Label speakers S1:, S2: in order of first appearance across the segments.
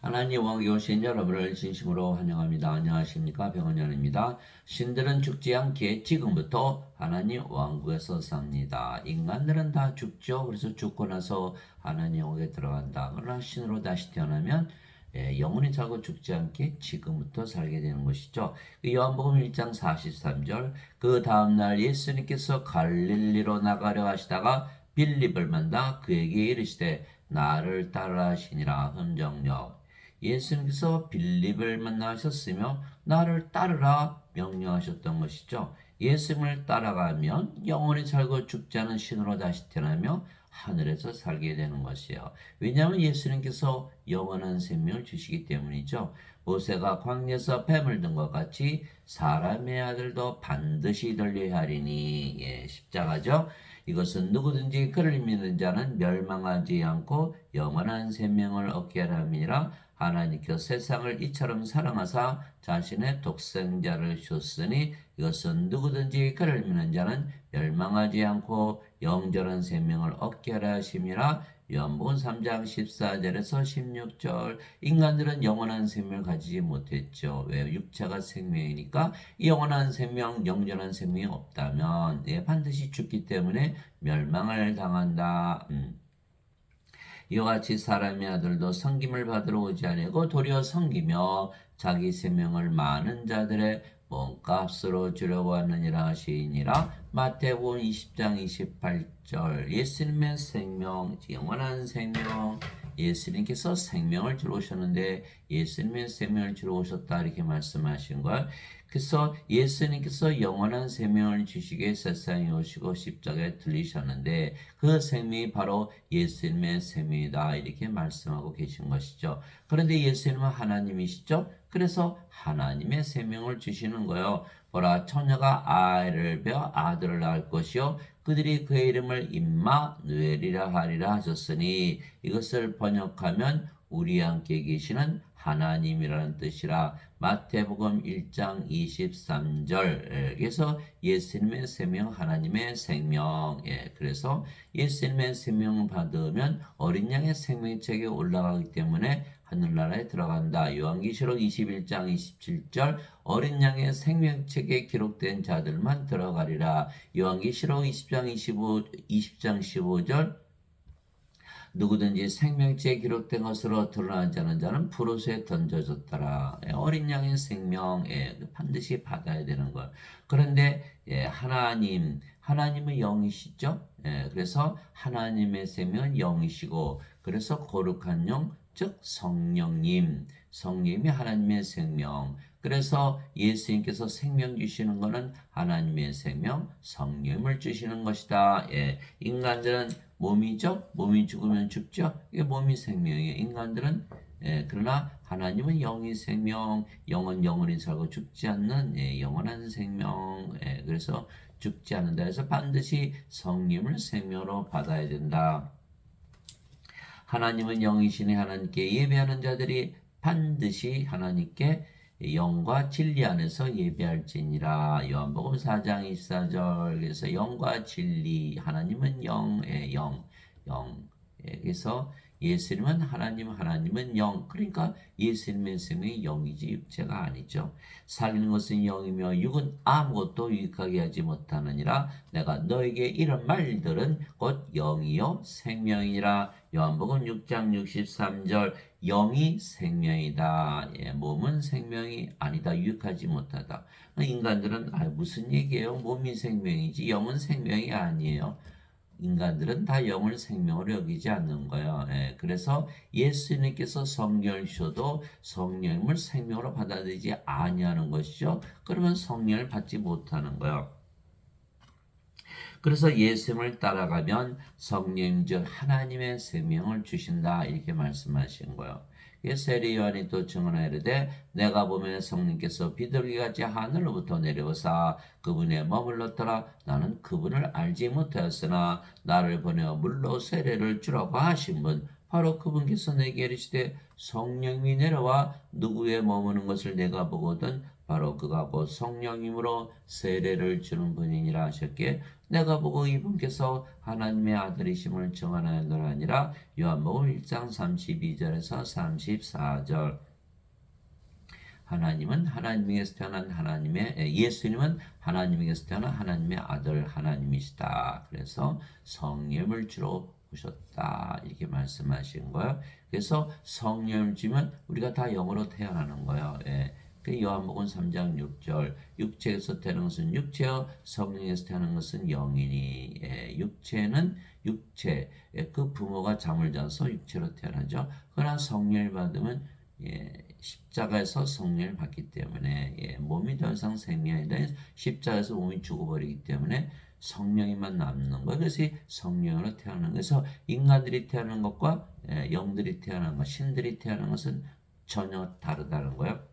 S1: 하나님 왕에 오신 여러분을 진심으로 환영합니다. 안녕하십니까? 병원연입니다. 신들은 죽지 않기에 지금부터 하나님 왕국에서 삽니다. 인간들은 다 죽죠. 그래서 죽고 나서 하나님 왕국에 들어간다. 그러나 신으로 다시 태어나면 영원히 살고 죽지 않게 지금부터 살게 되는 것이죠. 요한복음 1장 43절 그 다음날 예수님께서 갈릴리로 나가려 하시다가 빌립을 만나 그에게 이르시되 나를 따르라 하시니라. 흔정역 예수님께서 빌립을 만나셨으며 나를 따르라 명령하셨던 것이죠. 예수님을 따라가면 영원히 살고 죽지 않은 신으로 다시 태어나며 하늘에서 살게 되는 것이에요. 왜냐하면 예수님께서 영원한 생명을 주시기 때문이죠. 모세가 광야에서 뱀을 든 것 같이 사람의 아들도 반드시 들려야 하리니 십자가죠. 이것은 누구든지 그를 믿는 자는 멸망하지 않고 영원한 생명을 얻게 하라 함이라. 하나님께서 세상을 이처럼 사랑하사 자신의 독생자를 주셨으니 이것은 누구든지 그를 믿는 자는 멸망하지 않고 영원한 생명을 얻게 하라 하심이라. 요한복음 3장 14절에서 16절 인간들은 영원한 생명을 가지지 못했죠. 왜? 육체가 생명이니까 영원한 생명, 영원한 생명이 없다면 반드시 죽기 때문에 멸망을 당한다. 이와 같이 사람의 아들도 섬김을 받으러 오지 아니하고 도리어 섬기며 자기 생명을 많은 자들의 몸값으로 주려고 하느니라 하시니라. 마태복음 20장 28절 예수님의 생명, 영원한 생명, 예수님께서 생명을 주러 오셨는데 예수님의 생명을 주러 오셨다 이렇게 말씀하신 걸. 그래서 예수님께서 영원한 생명을 주시기에 세상에 오시고 십자가에 들리셨는데 그 생명이 바로 예수님의 생명이다 이렇게 말씀하고 계신 것이죠. 그런데 예수님은 하나님이시죠. 그래서 하나님의 생명을 주시는 거예요. 보라 처녀가 아이를 베어 아들을 낳을 것이요 그들이 그의 이름을 임마누엘이라 하리라 하셨으니 이것을 번역하면 우리 함께 계시는 하나님이라는 뜻이라. 마태복음 1장 23절 그래서 예수님의 생명 하나님의 생명 그래서 예수님의 생명을 받으면 어린 양의 생명책에 올라가기 때문에 하늘나라에 들어간다. 요한계시록 21장 27절 어린 양의 생명책에 기록된 자들만 들어가리라. 요한계시록 20장 15절 누구든지 생명지에 기록된 것으로 드러나지 않은 자는 불옷에 던져졌더라. 어린 양의 생명 반드시 받아야 되는 것. 그런데 하나님은 영이시죠. 그래서 하나님의 생명은 영이시고 그래서 거룩한 영, 즉 성령님이 하나님의 생명. 그래서 예수님께서 생명 주시는 것은 하나님의 생명, 성령을 주시는 것이다. 인간들은 몸이죠. 몸이 죽으면 죽죠. 이게 몸이 생명이에요. 인간들은 그러나 하나님은 영이 생명, 영은 영원히 살고 죽지 않는 영원한 생명. 그래서 죽지 않는다 해서 반드시 성령을 생명으로 받아야 된다. 하나님은 영이시니 하나님께 예배하는 자들이 반드시 하나님께 영과 진리 안에서 예배할지니라. 요한복음 4장 24절 그래서 영과 진리 하나님은 영의 영. 그래서 예수님은 하나님은 영. 그러니까 예수님의 생명이 영이지 육체가 아니죠. 살리는 것은 영이며 육은 아무것도 유익하게 하지 못하느니라. 내가 너에게 이런 말들은 곧 영이요 생명이라. 요한복음 6장 63절 영이 생명이다. 몸은 생명이 아니다. 유익하지 못하다. 인간들은 무슨 얘기예요? 몸이 생명이지 영은 생명이 아니에요. 인간들은 다 영을 생명으로 여기지 않는 거예요. 그래서 예수님께서 성령을 주셔도 성령을 생명으로 받아들이지 아니하는 것이죠. 그러면 성령을 받지 못하는 거예요. 그래서 예수님을 따라가면 성령 즉 하나님의 생명을 주신다 이렇게 말씀하신 거예요. 세례 요한이 또 증언하여 이르되 내가 보면 성령께서 비둘기같이 하늘로부터 내려오사 그분에 머물렀더라. 나는 그분을 알지 못하였으나 나를 보내어 물로 세례를 주라고 하신 분 바로 그분께서 내게 이르시되 성령이 내려와 누구에 머무는 것을 내가 보거든 바로 그가 곧 성령님으로 세례를 주는 분이니라 하셨기에 내가 보고 이분께서 하나님의 아들이심을 증언하노라 아니라 요한복음 1장 32절에서 34절. 하나님은 하나님에게서 태어난 예수님은 하나님에게서 태어난 하나님의 아들 하나님이시다. 그래서 성령을 주로 오셨다. 이렇게 말씀하신 거예요. 그래서 성령을 주면 우리가 다 영으로 태어나는 거예요. 예. 그 요한복음 3장 6절 육체에서 태어난 것은 육체요 성령에서 태어난 것은 영이니 육체는 육체 그 부모가 잠을 자서 육체로 태어나죠. 그러나 성령을 받으면 십자가에서 성령을 받기 때문에 몸이 더 이상 생명이 아니라 십자가에서 몸이 죽어버리기 때문에 성령이만 남는 거예요. 그래서 성령으로 태어나는 거예요. 그래서 인간들이 태어나는 것과 영들이 태어나는 것, 신들이 태어나는 것은 전혀 다르다는 거예요.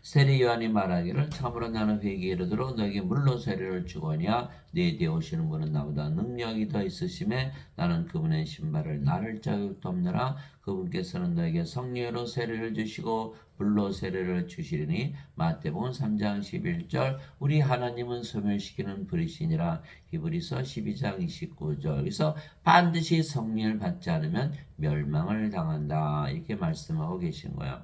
S1: 세례 요한이 말하기를 참으로 나는 회개에 이르도록 너에게 물로 세례를 주거니와 네 뒤에 오시는 분은 나보다 능력이 더 있으심에 나는 그분의 신발을 나를 자격도 없느라 그분께서는 너에게 성령으로 세례를 주시고 불로 세례를 주시리니 마태복음 3장 11절 우리 하나님은 소멸시키는 불이시니라 히브리서 12장 29절. 그래서 반드시 성령을 받지 않으면 멸망을 당한다 이렇게 말씀하고 계신 거예요.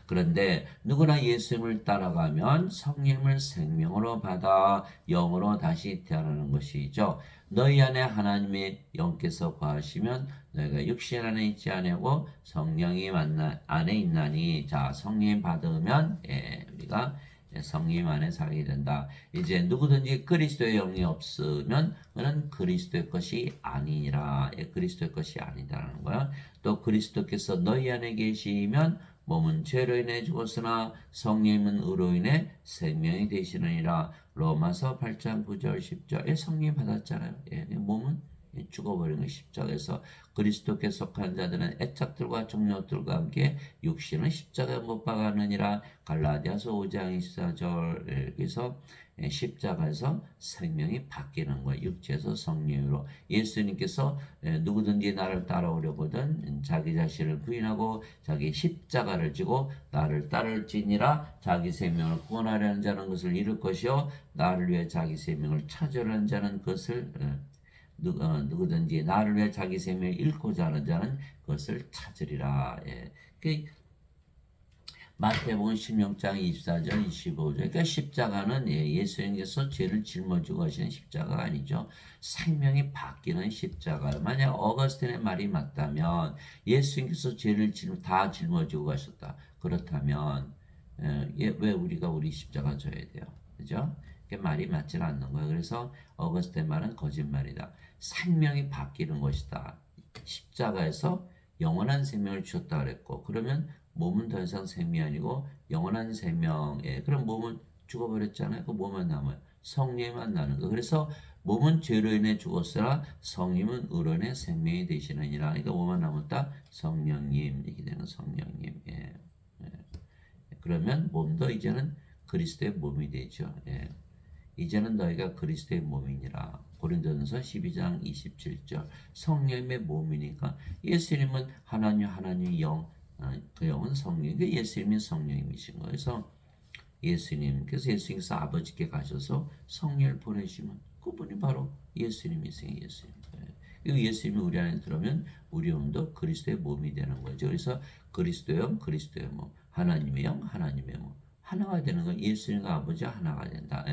S1: 그런데 누구나 예수님을 따라가면 성령을 생명으로 받아 영으로 다시 태어나는 것이죠. 너희 안에 하나님의 영께서 거하시면 너희가 육신 안에 있지 아니하고 성령이 안에 있나니 자 성령 받으면 우리가 성령 안에 살게 된다. 이제 누구든지 그리스도의 영이 없으면 그는 그리스도의 것이 아니니라. 그리스도의 것이 아니다라는 거야. 또 그리스도께서 너희 안에 계시면 몸은 죄로 인해 죽었으나 성령은 의로 인해 생명이 되시느니라. 로마서 8장 9절 10절. 성령 받았잖아요. 몸은 죽어버린 거 십자가에서 그리스도께 속한 자들은 애착들과 정욕들과 함께 육신은 십자가에 못 박았느니라. 갈라디아서 5장 24절. 그래서 십자가에서 생명이 바뀌는 거예요. 육체에서 성령으로. 예수님께서 누구든지 나를 따라오려거든 자기 자신을 부인하고 자기 십자가를 지고 나를 따를지니라. 자기 생명을 구원하려는 자는 그것을 잃을 것이요 나를 위해 자기 생명을 찾으려는 자는 그것을 누구든지 나를 위해 자기 생명을 잃고자 하는 자는 그것을 찾으리라. 마태복음 16장 24절 25절. 그러니까 십자가는 예수님께서 죄를 짊어지고 가시는 십자가가 아니죠. 생명이 바뀌는 십자가. 만약 어거스틴의 말이 맞다면 예수님께서 죄를 다 짊어지고 가셨다. 그렇다면 왜 우리가 우리 십자가 져야 돼요? 그죠? 그 말이 맞지 않는 거예요. 그래서 어거스틴의 말은 거짓말이다. 생명이 바뀌는 것이다. 십자가에서 영원한 생명을 주셨다 그랬고 그러면 몸은 더 이상 생명이 아니고 영원한 생명에 그럼 몸은 죽어버렸잖아요. 그 몸만 남아요. 성령만 나는 거. 그래서 몸은 죄로 인해 죽었으나 성령은 의로 인해 생명이 되시느니라. 그러니까 뭐만 남았다? 성령님. 이렇게 되는 성령님. 그러면 몸도 이제는 그리스도의 몸이 되죠. 이제는 너희가 그리스도의 몸이니라. 고린도전서 12장 27절. 성령의 몸이니까 예수님은 하나님 영, 그 영은 성령, 예수님이 성령님이신 거예요. 그래서 예수님께서 아버지께 가셔서 성령을 보내시면 그분이 바로 예수님이세요. 예수님. 그리고 예수님이 우리 안에 들어오면 우리 영도 그리스도의 몸이 되는 거죠. 그래서 그리스도의 영, 그리스도의 몸, 하나님의 영, 하나님의 몸. 하나가 되는 건 예수님과 아버지가 하나가 된다.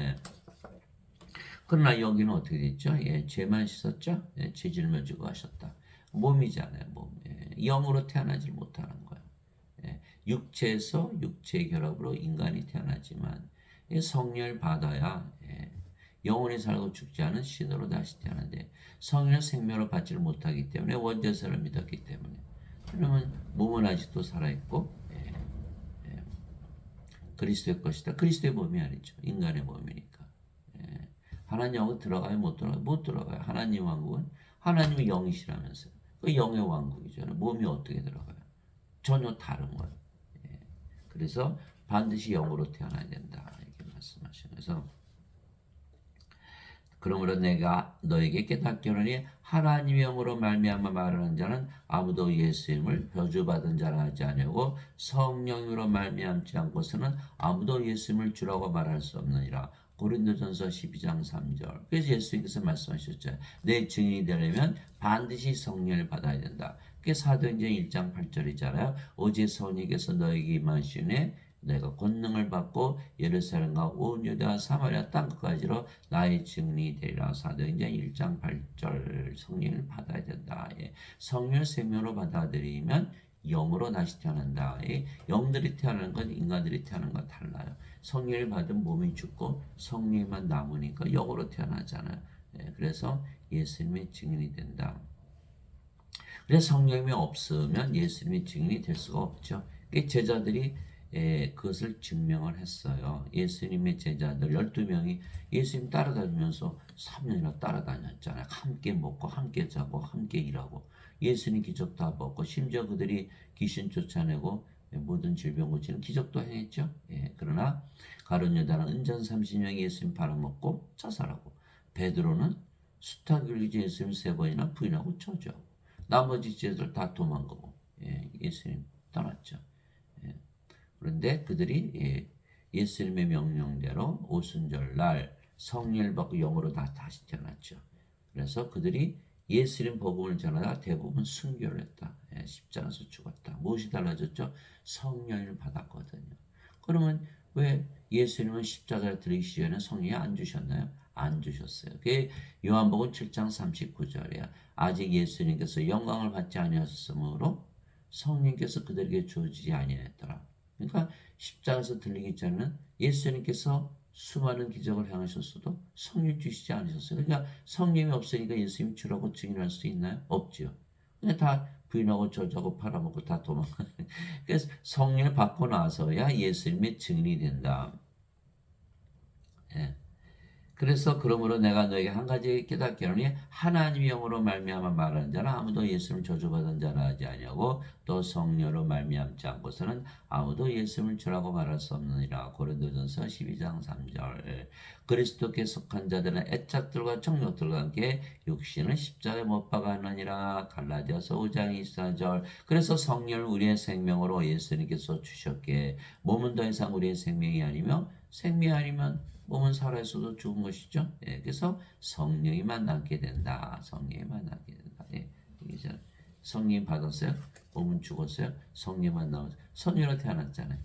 S1: 그러나 여기는 어떻게 됐죠? 죄만 씻었죠? 죄 짊어지고 하셨다. 몸이잖아요. 몸. 영으로 태어나지 못하는 거예요. 육체에서 육체의 결합으로 인간이 태어나지만 성령을 받아야 영원히 살고 죽지 않은 신으로 다시 태어나는데 성령을 생명으로 받지를 못하기 때문에 원죄사를 믿었기 때문에 그러면 몸은 아직도 살아있고 그리스도의 것이다. 그리스도의 몸이 아니죠. 인간의 몸이니까. 하나님 왕국 들어가요? 못 들어가요? 못 들어가요. 하나님 왕국은 하나님의 영이시라면서요. 그 영의 왕국이잖아요. 몸이 어떻게 들어가요? 전혀 다른 거예요. 그래서 반드시 영으로 태어나야 된다. 이렇게 말씀하시면서 그러므로 내가 너에게 깨닫게 하노니 하나님의 영으로 말미암아 말하는 자는 아무도 예수 이름을 저주받은 자라 하지 아니하고 성령으로 말미암지 않고서는 아무도 예수 이름을 주라고 말할 수 없느니라. 고린도전서 12장 3절. 그래서 예수님께서 말씀하셨죠. 내 증인이 되려면 반드시 성령을 받아야 된다. 그게 사도행전 1장 8절이잖아요. 오직 성령께서 너에게 임하시니 내가 권능을 받고 예루살렘과 온 유대와 사마리아 땅끝까지로 나의 증인이 되리라. 사도행전 1장 8절. 성령을 받아야 된다. 예. 성령을 생명으로 받아들이면 영으로 다시 태어난다. 예. 영들이 태어나는 건 인간들이 태어나는 건 달라요. 성령을 받은 몸이 죽고 성령만 남으니까 영으로 태어나잖아요. 예. 그래서 예수님의 증인이 된다. 그래서 성령이 없으면 예수님의 증인이 될 수가 없죠. 제자들이 그것을 증명을 했어요. 예수님의 제자들 12명이 예수님 따라다니면서 3년이나 따라다녔잖아요. 함께 먹고 함께 자고 함께 일하고 예수님 기적 다 먹고 심지어 그들이 귀신 쫓아내고 모든 질병 고치는 기적도 행했죠. 그러나 가룟 유다는 은전 30명이 예수님 팔아먹고 자살하고 베드로는 수타 굴리지 예수님 3번이나 부인하고 저주하고 나머지 제자들 다 도망가고 예수님 떠났죠. 그런데 그들이 예수님의 명령대로 오순절날 성령을 받고 영으로 다시 태어났죠. 그래서 그들이 예수님 복음을 전하다 대부분 순교를 했다. 십자가에서 죽었다. 무엇이 달라졌죠? 성령을 받았거든요. 그러면 왜 예수님은 십자가에 들이기 전에 성령이 안 주셨나요? 안 주셨어요. 그게 요한복음 7장 39절이야. 아직 예수님께서 영광을 받지 아니하셨으므로 성령께서 그들에게 주어지지 아니하였더라. 그러니까 십자가에서 들리기 전에는 예수님께서 수많은 기적을 행하셨어도 성령 주시지 않으셨어요. 그러니까 성령이 없으니까 예수님이 주라고 증인할 수 있나요? 없죠. 그냥 다 부인하고 저주하고 팔아먹고 다 도망가요. 그래서 성령을 받고 나서야 예수님의 증인이 된다. 예. 그래서 그러므로 내가 너에게 한 가지 깨닫게 하노니 하나님의 영으로 말미암아 말하는 자는 아무도 예수님을 저주받은 자라 하지 아니하고 또 성령으로 말미암지 않고서는 아무도 예수님을 주라고 말할 수 없느니라. 고린도전서 12장 3절. 그리스도께 속한 자들은 애착들과 정욕들과 함께 육신을 십자가에 못 박았느니라. 갈라디아서 5장 24절. 그래서 성령을 우리의 생명으로 예수님께서 주셨기에 몸은 더 이상 우리의 생명이 아니며 생명이 아니면 몸은 살아있어도 죽은 것이죠. 그래서 성령이만 남게 된다. 성령이만 남게 된다. 이제 성령 받았어요. 몸은 죽었어요. 성령만 남았어요. 성령으로 태어났잖아요.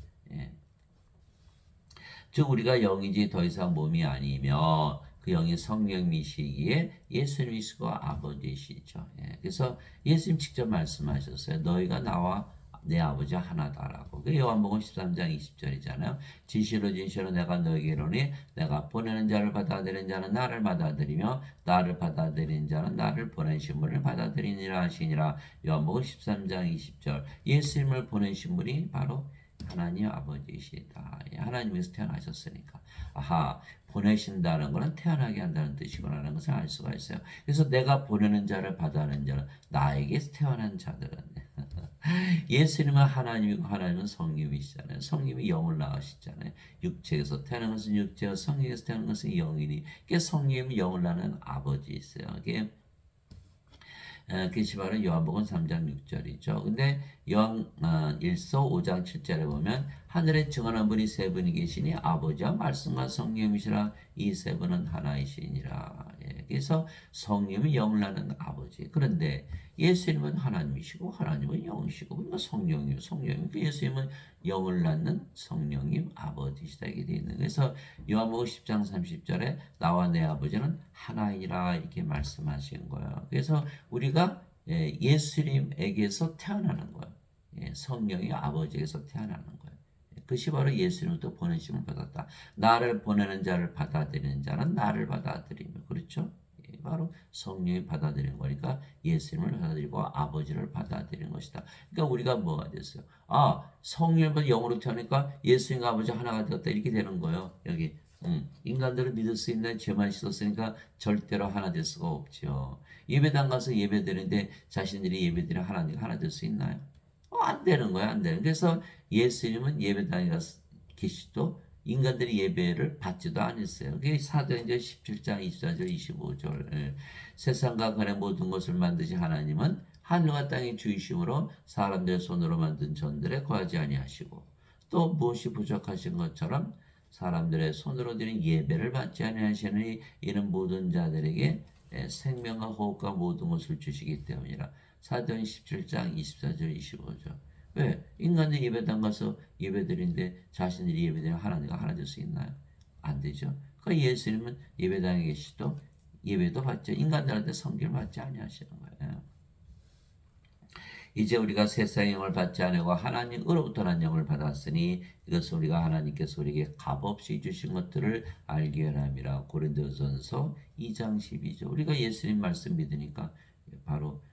S1: 즉 우리가 영이지 더 이상 몸이 아니며 그 영이 성령이시기에 예수님이시고 아버지시죠. 그래서 예수님 직접 말씀하셨어요. 너희가 나와 내 아버지 하나다라고. 그 요한복음 13장 20절이잖아요. 진실로 내가 너에게 이르노니 내가 보내는 자를 받아들이는 자는 나를 받아들이며 나를 받아들이는 자는 나를 보내신 분을 받아들이니라 하시니라. 요한복음 13장 20절. 예수님을 보내신 분이 바로 하나님 아버지이시다. 하나님께서 태어나셨으니까. 아하, 보내신다는 것은 태어나게 한다는 뜻이구나라는 것을 알 수가 있어요. 그래서 내가 보내는 자를 받아내는 자는 나에게 태어난 자들은 예수님은 하나님이고 하나님은 성령이시잖아요. 성령이 영을 낳으시잖아요. 육체에서 태어난 것은 육체와 성령에서 태어난 것은 영이니 성령이 영을 낳는 아버지이세요. 그것이 바로 요한복음 3장 6절이죠. 근데 일서 5장 7절에 보면 하늘에 증언한 분이 세 분이 계시니 아버지와 말씀과 성령이시라. 이 세 분은 하나이시니라. 그래서 성령이 영을 낳는 아버지. 그런데 예수님은 하나님이시고 하나님은 영이시고 그러니까 성령이요. 성령이 예수님은 영을 낳는 성령님 아버지시다 이게 되어 있는. 그래서 요한복음 10장 30절에 나와 내 아버지는 하나이라 이렇게 말씀하신 거예요. 그래서 우리가 예수님에게서 태어나는 거예요. 성령이 아버지에게서 태어나는 거예요. 그것이 바로 예수님부터 보내심을 받았다. 나를 보내는 자를 받아들이는 자는 나를 받아들이며 그렇죠? 바로 성령이 받아들이는 거니까 예수님을 받아들이고 아버지를 받아들이는 것이다. 그러니까 우리가 뭐가 됐어요? 성령을 영으로 태어나니까 예수님과 아버지 하나가 되었다 이렇게 되는 거예요. 여기 인간들을 믿을 수 있는 죄만 씻었으니까 절대로 하나 될 수가 없죠. 예배당 가서 예배드리는데 자신들이 예배드리는 하나님과 하나 될 수 있나요? 안 되는 거야, 안 되는. 그래서 예수님은 예배당에 가서 계시도 인간들이 예배를 받지도 않았어요. 그게 사도행전 17장 24절 25절. 예. 세상과 간의 모든 것을 만드신 하나님은 하늘과 땅의 주이심으로 사람들의 손으로 만든 전들에 거하지 아니하시고 또 무엇이 부족하신 것처럼 사람들의 손으로 드린 예배를 받지 아니하시니 이는 모든 자들에게 생명과 호흡과 모든 것을 주시기 때문이라. 사도행 17장 24절 25절. 왜? 인간들 예배당 가서 예배드리는데 자신들이 예배드리는 하나님과 하나 될 수 있나요? 안 되죠. 그러니까 예수님은 예배당에 계시도 예배도 받죠. 인간들한테 성기를 받지 아니하시는 거예요. 이제 우리가 세상의 영을 받지 않고 하나님으로부터 난 영을 받았으니 이것은 우리가 하나님께서 우리에게 값없이 주신 것들을 알게 하람이라. 고린도전서 2장 12절. 우리가 예수님 말씀 믿으니까 바로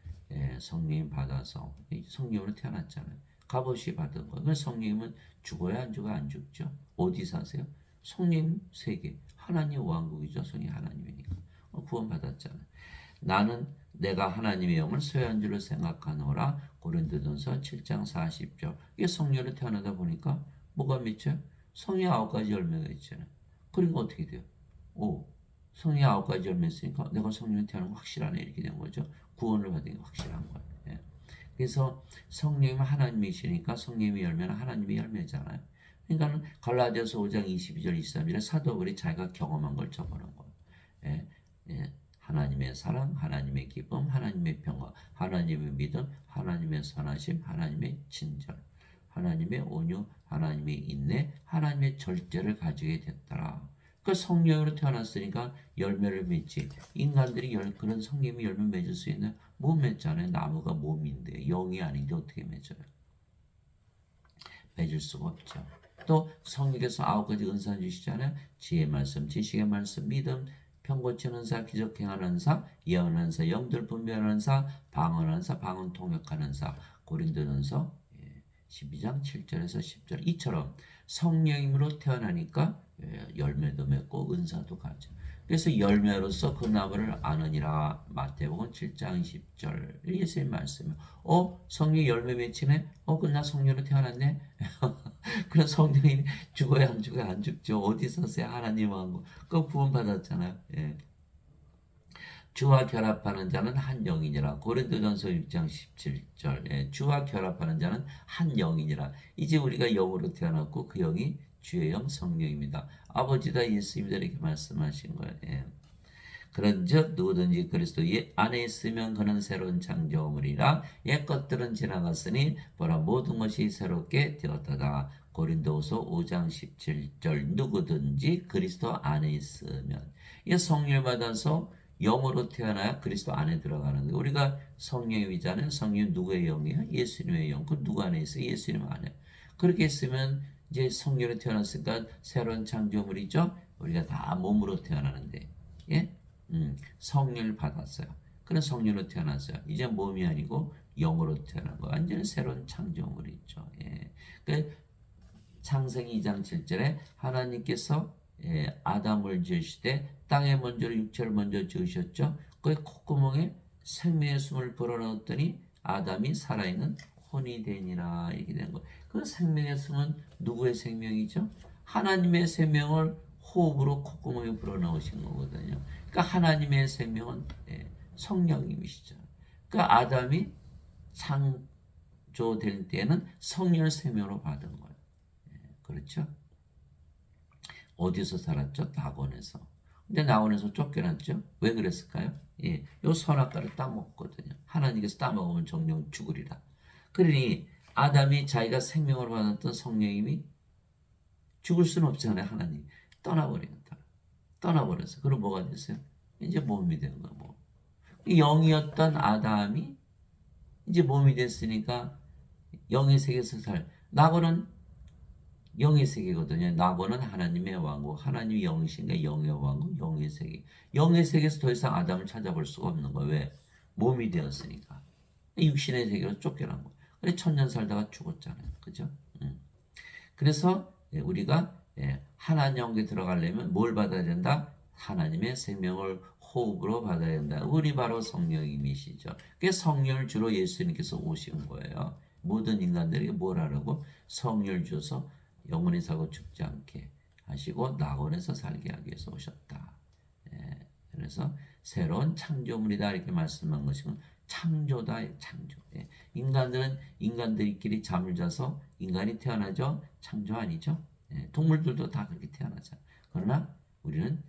S1: 성령 받아서 성령으로 태어났잖아요. 값없이 받은 거. 그 성령님은 죽어야 안 죽어 안 죽죠. 어디 사세요? 성령 세계. 하나님 왕국이죠. 성령 하나님이니까. 구원 받았잖아요. 나는 내가 하나님의 영을 소유한 줄로 생각하노라. 고린도전서 7장 40절. 이게 성령으로 태어나다 보니까 뭐가 맺혀요? 성령 9가지 열매가 있잖아요. 그러니까 어떻게 돼요? 성령 9가지 열매 있으니까 내가 성령으로 태어난 거 확실하네. 이렇게 된 거죠. 구원을 받은 게 확실한 거예요. 예. 그래서 성령이 하나님이시니까 성령의 열매는 하나님의 열매잖아요. 그러니까 갈라디아서 5장 22절 23절에 사도 바울이 자기가 경험한 걸 적어놓은 거예요. 예. 예. 하나님의 사랑, 하나님의 기쁨, 하나님의 평화, 하나님의 믿음, 하나님의 선하심, 하나님의 친절, 하나님의 온유, 하나님의 인내, 하나님의 절제를 가지게 됐더라. 그 성령으로 태어났으니까 열매를 맺지. 인간들이 그런 성령의 열매 맺을 수 있는 못 맺잖아요. 나무가 몸인데 영이 아닌데 어떻게 맺어요? 맺을 수가 없죠. 또 성령께서 9가지 은사 주시잖아요. 지혜 말씀, 지식의 말씀, 믿음, 평고치는 사, 기적 행하는 사, 예언하는 사, 영들 분별하는 사, 방언하는 사, 방언 통역하는 사. 고린도전서 12장 7절에서 10절. 이처럼 성령님으로 태어나니까 열매도 맺고 은사도 가져. 그래서 열매로서 그 나무를 아느니라. 마태복음 7장 10절. 예수님 말씀이에요. 성령 열매 맺히네? 그나 성령으로 태어났네? 그런 성령이 죽어야 안 죽어야 안 죽죠. 어디서세요? 하나님 왕국. 그 구원 받았잖아요. 예. 주와 결합하는 자는 한 영이니라. 고린도전서 6장 17절. 예. 주와 결합하는 자는 한 영이니라. 이제 우리가 영으로 태어났고 그 영이 주의 영 성령입니다. 아버지다 예수님이 이렇게 말씀하신 거예요. 예. 그런즉 누구든지 그리스도 안에 있으면 그는 새로운 창조물이라. 옛 것들은 지나갔으니 보라 모든 것이 새롭게 되었다다. 고린도후서 5장 17절. 누구든지 그리스도 안에 있으면. 이 성령을 받아서 영으로 태어나야 그리스도 안에 들어가는 거예요. 우리가 성령의 위자는 성령 누구의 영이에요? 예수님의 영. 그 누구 안에 있어요? 예수님 안에. 그렇게 있으면 이제 성령으로 태어났으니까 새로운 창조물이죠. 우리가 다 몸으로 태어나는데, 예? 성령을 받았어요. 그래서 성령으로 태어났어요. 이제 몸이 아니고 영으로 태어난 거. 완전히 새로운 창조물이죠. 예. 그 창세기 2장 7절에 하나님께서 아담을 지으시되 땅에 먼저 육체를 먼저 지으셨죠. 그 콧구멍에 생명의 숨을 불어넣었더니 아담이 살아있는 혼이 되니라. 이렇게 된 거. 그 생명의 숨은 누구의 생명이죠? 하나님의 생명을 호흡으로 콧구멍에 불어넣으신 거거든요. 그러니까 하나님의 생명은 성령님이시죠. 그러니까 아담이 창조될 때는 성령의 생명으로 받은 거예요. 그렇죠? 어디서 살았죠? 낙원에서. 근데 낙원에서 쫓겨났죠? 왜 그랬을까요? 요 선악과를 따먹었거든요. 하나님께서 따먹으면 정령 죽으리라. 그러니 아담이 자기가 생명을 받았던 성령님이 죽을 수는 없잖아요. 하나님 떠나버렸어. 그럼 뭐가 됐어요? 이제 몸이 된 거야. 뭐. 영이었던 아담이 이제 몸이 됐으니까 영의 세계에서 낙원은 영의 세계거든요. 낙원은 하나님의 왕국, 하나님이 영이신가 영의 왕국, 영의 세계. 영의 세계에서 더 이상 아담을 찾아볼 수가 없는 거예요. 왜? 몸이 되었으니까. 육신의 세계로 쫓겨난 거예요. 그래서 천년 살다가 죽었잖아요. 그죠? 그래서 우리가 하나님 영에 들어가려면 뭘 받아야 된다? 하나님의 생명을 호흡으로 받아야 된다. 우리 바로 성령님이시죠. 그 성령을 주로 예수님께서 오신 거예요. 모든 인간들에게 뭘 하라고? 성령을 주어서 영원히 살고 죽지 않게 하시고 낙원에서 살게 하기 위해서 오셨다. 예, 그래서 새로운 창조물이다 이렇게 말씀한 것이고 창조다 창조. 예, 인간들은 인간들끼리 잠을 자서 인간이 태어나죠. 창조 아니죠. 예, 동물들도 다 그렇게 태어나죠. 그러나 우리는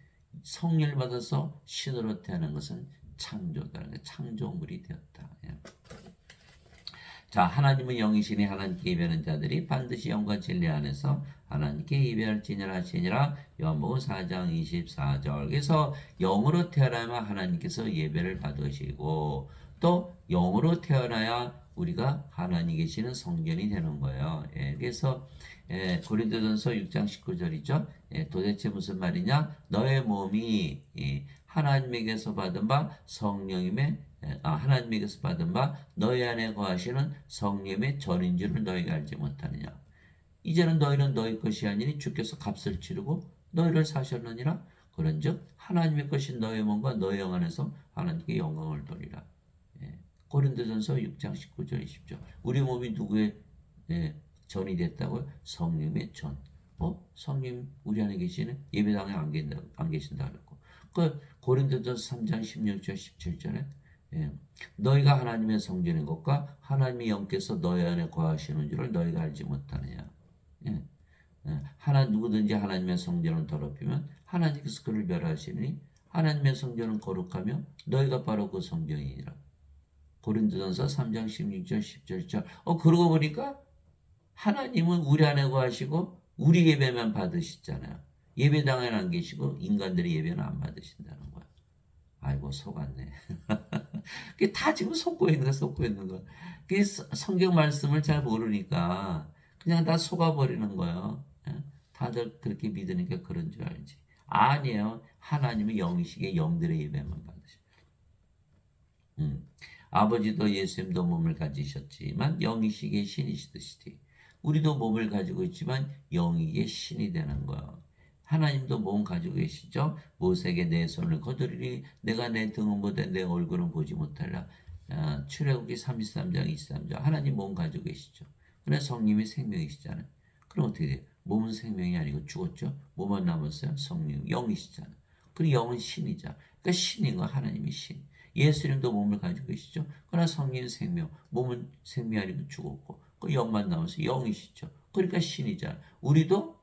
S1: 성령을 받아서 신으로 태어난 것은 창조다. 창조물이 되었다. 예. 자, 하나님은 영이시니 하나님께 예배하는 자들이 반드시 영과 진리 안에서 하나님께 예배할지니라 하시니라. 요한복음 4장 24절. 그래서 영으로 태어나야만 하나님께서 예배를 받으시고 또 영으로 태어나야 우리가 하나님 계시는 성전이 되는 거예요. 예, 그래서 고린도전서 6장 19절이죠. 예, 도대체 무슨 말이냐? 너의 몸이 하나님에게서 받은 바 성령임의 하나님에게서 받은 바 너희 안에 거하시는 성령의 전인 줄을 너희가 알지 못하느냐. 이제는 너희는 너희 것이 아니니 주께서 값을 치르고 너희를 사셨느니라. 그런즉 하나님의 것인 너희 몸과 너희 영 안에서 하나님께 영광을 돌리라. 예. 고린도전서 6장 19절 20절. 우리 몸이 누구의 전이 됐다고요? 성령의 전. 성령 우리 안에 계시는 예배당에 안 계신다 그랬고. 그 고린도전서 3장 16절 17절에 너희가 하나님의 성전인 것과 하나님의 영께서 너희 안에 거하시는 줄을 너희가 알지 못하느냐. 누구든지 하나님의 성전을 더럽히면 하나님께서 그를 멸하시니 하나님의 성전은 거룩하며 너희가 바로 그 성전이니라. 고린도전서 3장 16절 17절. 그러고 보니까 하나님은 우리 안에 거하시고 우리 예배만 받으시잖아요. 예배당에 안 계시고 인간들의 예배는 안 받으신다는 거야. 아이고 속았네. 그게 다 지금 속고 있는 거. 그게 성경 말씀을 잘 모르니까 그냥 다 속아버리는 거예요. 다들 그렇게 믿으니까 그런 줄 알지. 아니에요. 하나님은 영이시기에 영들의 예배만 받으셔. 아버지도 예수님도 몸을 가지셨지만 영이시기에 신이시듯이 우리도 몸을 가지고 있지만 영이기에 신이 되는 거예요. 하나님도 몸 가지고 계시죠. 모세에게 내 손을 거두리니 내가 내 등은 보되 내 얼굴은 보지 못하리라. 출애굽기 33장 23절. 하나님 몸 가지고 계시죠. 그러나 성령이 생명이시잖아요. 그럼 어떻게 돼요? 몸은 생명이 아니고 죽었죠. 뭐만 남았어요? 성령, 영이시잖아요. 그리고 영은 신이잖아요. 그러니까 신인 거 하나님이 신. 예수님도 몸을 가지고 계시죠. 그러나 성령은 생명, 몸은 생명이 아니고 죽었고 그 영만 남아서 영이시죠. 그러니까 신이잖아요. 우리도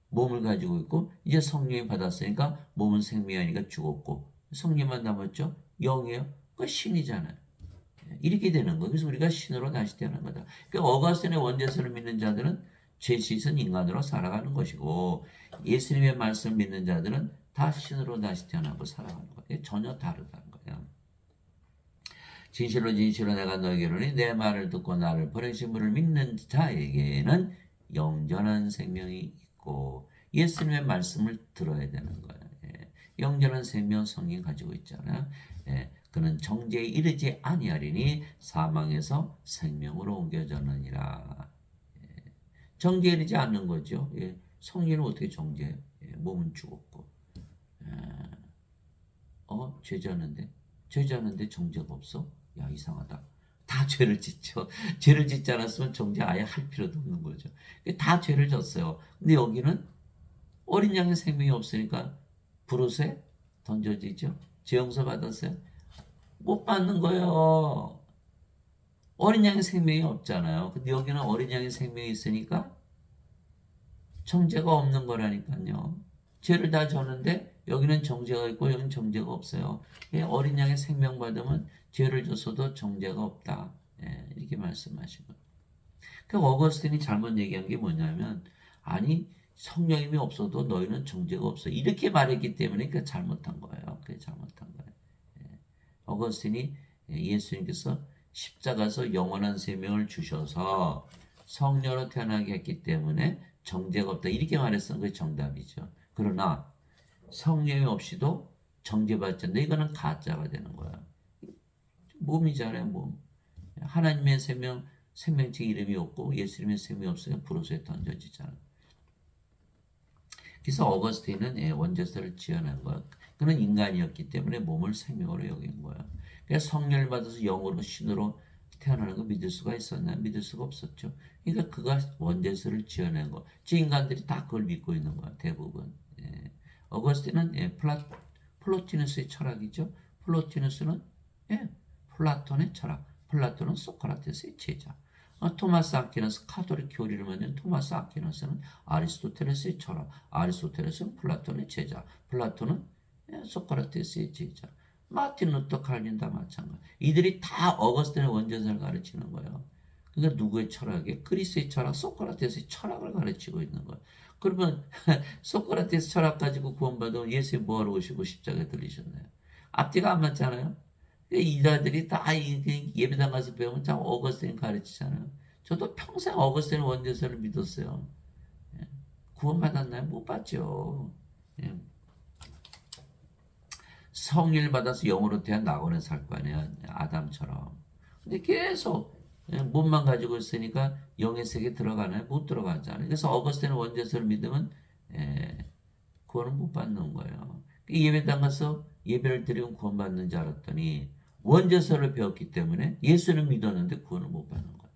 S1: 몸을 가지고 있고 이제 성령이 받았으니까 몸은 생명이 아니라 죽었고 성령만 남았죠. 영이에요. 그 신이잖아요. 이렇게 되는 거예요. 그래서 우리가 신으로 다시 태어난 거다. 그러니까 어거스틴의 원죄설을 믿는 자들은 죄 씻은 인간으로 살아가는 것이고 예수님의 말씀을 믿는 자들은 다 신으로 다시 태어나고 살아가는 거예요. 전혀 다르다는 거예요. 진실로 진실로 내가 너에게로 내 말을 듣고 나를 보내신 분을 믿는 자에게는 영전한 생명이 있고 예수님의 말씀을 들어야 되는 거예요. 영전한 생명 성령 가지고 있잖아요. 그는 정죄에 이르지 아니하리니 사망에서 생명으로 옮겨졌느니라. 정죄에 이르지 않는 거죠. 성령은 어떻게 정죄해요? 몸은 죽었고 죄졌는데 정죄가 없어? 야 이상하다. 다 죄를 짓죠. 죄를 짓지 않았으면 정죄 아예 할 필요도 없는 거죠. 다 죄를 졌어요. 근데 여기는 어린 양의 생명이 없으니까 불옷에 던져지죠. 죄 용서 받았어요. 못 받는 거예요. 어린 양의 생명이 없잖아요. 근데 여기는 어린 양의 생명이 있으니까 정죄가 없는 거라니까요. 죄를 다 졌는데 여기는 정죄가 있고 여기는 정죄가 없어요. 어린 양의 생명 받으면 죄를 졌어도 정죄가 없다. 이렇게 말씀하신 거예요. 그러니까 어거스틴이 잘못 얘기한 게 뭐냐면 아니 성령님이 없어도 너희는 정죄가 없어. 이렇게 말했기 때문에 그 잘못한 거예요. 그게 잘못한 거예요. 어거스틴이 예수님께서 십자가에서 영원한 생명을 주셔서 성령으로 태어나게 했기 때문에 정죄가 없다. 이렇게 말했으면 그게 정답이죠. 그러나 성령이 없이도 정죄받지 않는다. 이거는 가짜가 되는 거야. 몸이잖아요. 몸. 하나님의 생명체 이름이 없고 예수님의 생명이 없으면 불옷에 던져지잖아. 그래서 어거스틴은 원죄설을 지어낸 거야. 그는 인간이었기 때문에 몸을 생명으로 여긴 거야. 그래서 성령을 받아서 영으로 신으로 태어나는 거 믿을 수가 있었나요? 믿을 수가 없었죠. 그러니까 그가 원죄서를 지어낸 거. 인간들이 다 그걸 믿고 있는 거야, 대부분. 예. 어거스틴은 플로티누스의 철학이죠. 플로티누스는 플라톤의 철학. 플라톤은 소크라테스의 제자. 토마스 아퀴나스 카톨릭 교리를 만든 토마스 아퀴나스는 아리스토텔레스의 철학. 아리스토텔레스는 플라톤의 제자. 플라톤은 소크라테스의 제자. 마틴 루터 칼빈 다 마찬가지. 이들이 다 어거스틴의 원죄서를 가르치는 거예요. 그러니까 누구의 철학이에요? 그리스의 철학, 소크라테스의 철학을 가르치고 있는 거예요. 그러면 소크라테스 철학 가지고 구원받은 예수님 뭐하러 오시고 십자가에 들리셨나요? 앞뒤가 안 맞잖아요. 이자들이 다 예배당 가서 배우면 참 어거스틴 가르치잖아요. 저도 평생 어거스틴 원죄서를 믿었어요. 구원받았나요? 못 받죠. 성일 받아서 영으로 태어난 낙원에 살 거 아니야. 아담처럼. 근데 계속 몸만 가지고 있으니까 영의 세계에 들어가나요? 못 들어가잖아요. 그래서 어거스틴의 원죄서를 믿으면 구원을 못 받는 거예요. 예배당 가서 예배를 드리면 구원받는 줄 알았더니 원죄서를 배웠기 때문에 예수는 믿었는데 구원을 못 받는 거예요.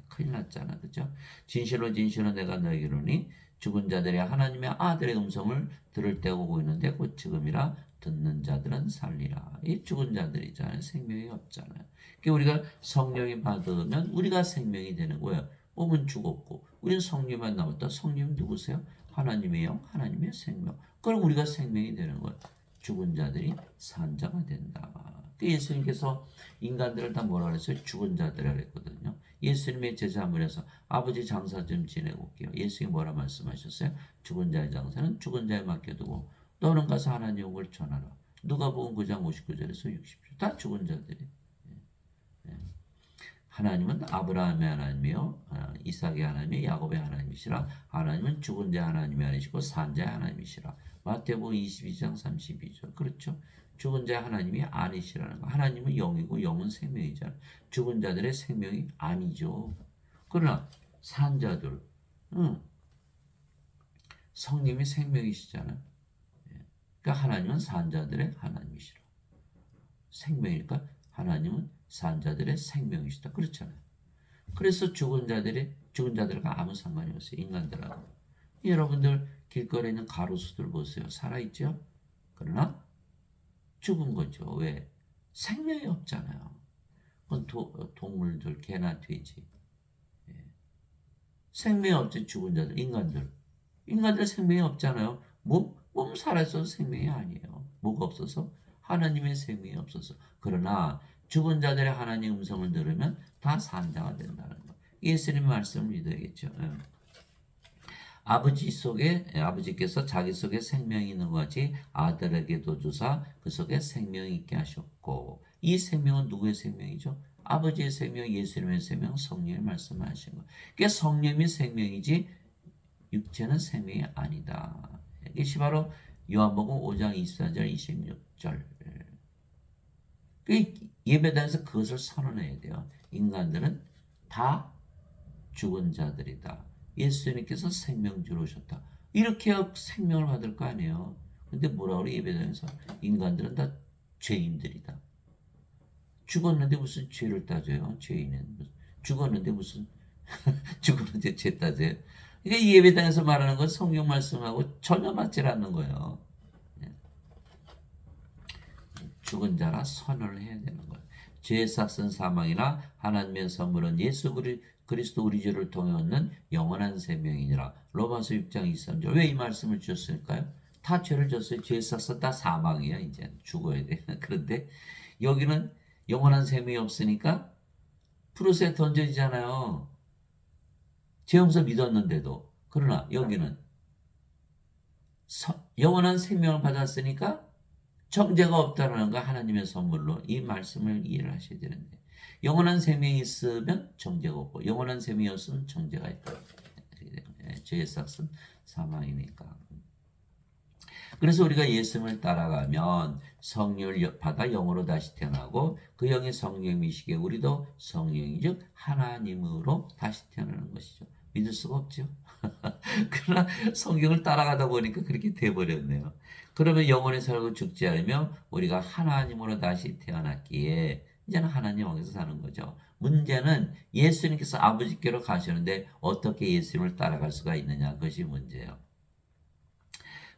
S1: 큰일 났잖아. 그죠? 진실로 진실로 내가 너에게 이르노니 죽은 자들이 하나님의 아들의 음성을 들을 때가 오고 있는데 곧 지금이라 듣는 자들은 살리라. 이 죽은 자들이잖아요. 생명이 없잖아요. 그러니까 우리가 성령이 받으면 우리가 생명이 되는 거예요. 몸은 죽었고 우리는 성령만 남았다. 성령이 누구세요? 하나님의 영, 하나님의 생명. 그럼 우리가 생명이 되는 거예요. 죽은 자들이 산 자가 된다. 예수님께서 인간들을 다 뭐라 그랬어요? 죽은 자들이라 그랬거든요. 예수님의 제자물에서 아버지 장사 좀 지내고 올게요. 예수님이 뭐라 말씀하셨어요? 죽은 자의 장사는 죽은 자에 맡겨두고 너는 가서 하나님의 영을 전하라. 누가복음 9장 59절에서 60절. 다 죽은 자들이. 하나님은 아브라함의 하나님이요, 이삭의 하나님이 야곱의 하나님이시라. 하나님은 죽은 자 하나님이 아니시고 산 자의 하나님이시라. 마태복음 22장 32절. 그렇죠? 죽은 자 하나님이 아니시라는 거. 하나님은 영이고 영은 생명이잖아요. 죽은 자들의 생명이 아니죠. 그러나 산 자들, 성님이 생명이시잖아요. 그러니까 하나님은 산 자들의 하나님이시라. 생명이니까 하나님은 산 자들의 생명이시다. 그렇잖아요. 그래서 죽은 자들과 아무 상관이 없어요. 인간들하고. 여러분들 길거리에 있는 가로수들 보세요. 살아있죠? 그러나 죽은 거죠. 왜? 생명이 없잖아요. 그건 동물들, 개나 돼지. 생명이 없지, 죽은 자들, 인간들. 인간들 생명이 없잖아요. 몸 살아있어서 생명이 아니에요. 뭐가 없어서? 하나님의 생명이 없어서. 그러나 죽은 자들의 하나님 음성을 들으면 다 산자가 된다는 거. 예수님 말씀을 믿어야겠죠. 아버지께서 자기 속에 생명이 있는 것 같이 아들에게도 주사 그 속에 생명이 있게 하셨고, 이 생명은 누구의 생명이죠? 아버지의 생명, 예수님의 생명, 성령의 말씀하신 거. 그게 성령이 생명이지 육체는 생명이 아니다. 이것이 바로 요한복음 5장 24절 26절. 예배당에서 그것을 선언해야 돼요. 인간들은 다 죽은 자들이다. 예수님께서 생명주로 오셨다. 이렇게 생명을 받을 거 아니에요. 근데 뭐라 그래 예배당에서? 인간들은 다 죄인들이다. 죽었는데 무슨 죄를 따져요? 죄인은 죽었는데 무슨 죽었는데 죄 따져요? 그러니까 예배당에서 말하는 건 성경 말씀하고 전혀 맞지 않는 거예요. 죽은 자라 선언을 해야 되는 거예요. 죄의 삭은 사망이나 하나님의 선물은 예수 그리스도 우리 죄를 통해 얻는 영원한 생명이니라. 로마서 6장 23절. 왜 이 말씀을 주셨을까요? 다 죄를 졌어요. 죄의 삭은 다 사망이야. 이제 죽어야 돼. 그런데 여기는 영원한 생명이 없으니까 프로세에 던져지잖아요. 죄 없어 믿었는데도. 그러나 여기는 영원한 생명을 받았으니까 정죄가 없다는 거 하나님의 선물로 이 말씀을 이해를 하셔야 되는데, 영원한 생명이 있으면 정죄가 없고 영원한 생명이 없으면 정죄가 있다. 죄의 삭은 사망이니까. 그래서 우리가 예수님을 따라가면 성령을 받아 영으로 다시 태어나고 그 영이 성령이시기에 우리도 성령이 즉 하나님으로 다시 태어나는 것이죠. 믿을 수가 없죠. 그러나 성경을 따라가다 보니까 그렇게 돼버렸네요. 그러면 영원히 살고 죽지 않으며 우리가 하나님으로 다시 태어났기에 이제는 하나님 왕에서 사는 거죠. 문제는 예수님께서 아버지께로 가시는데 어떻게 예수님을 따라갈 수가 있느냐, 그것이 문제예요.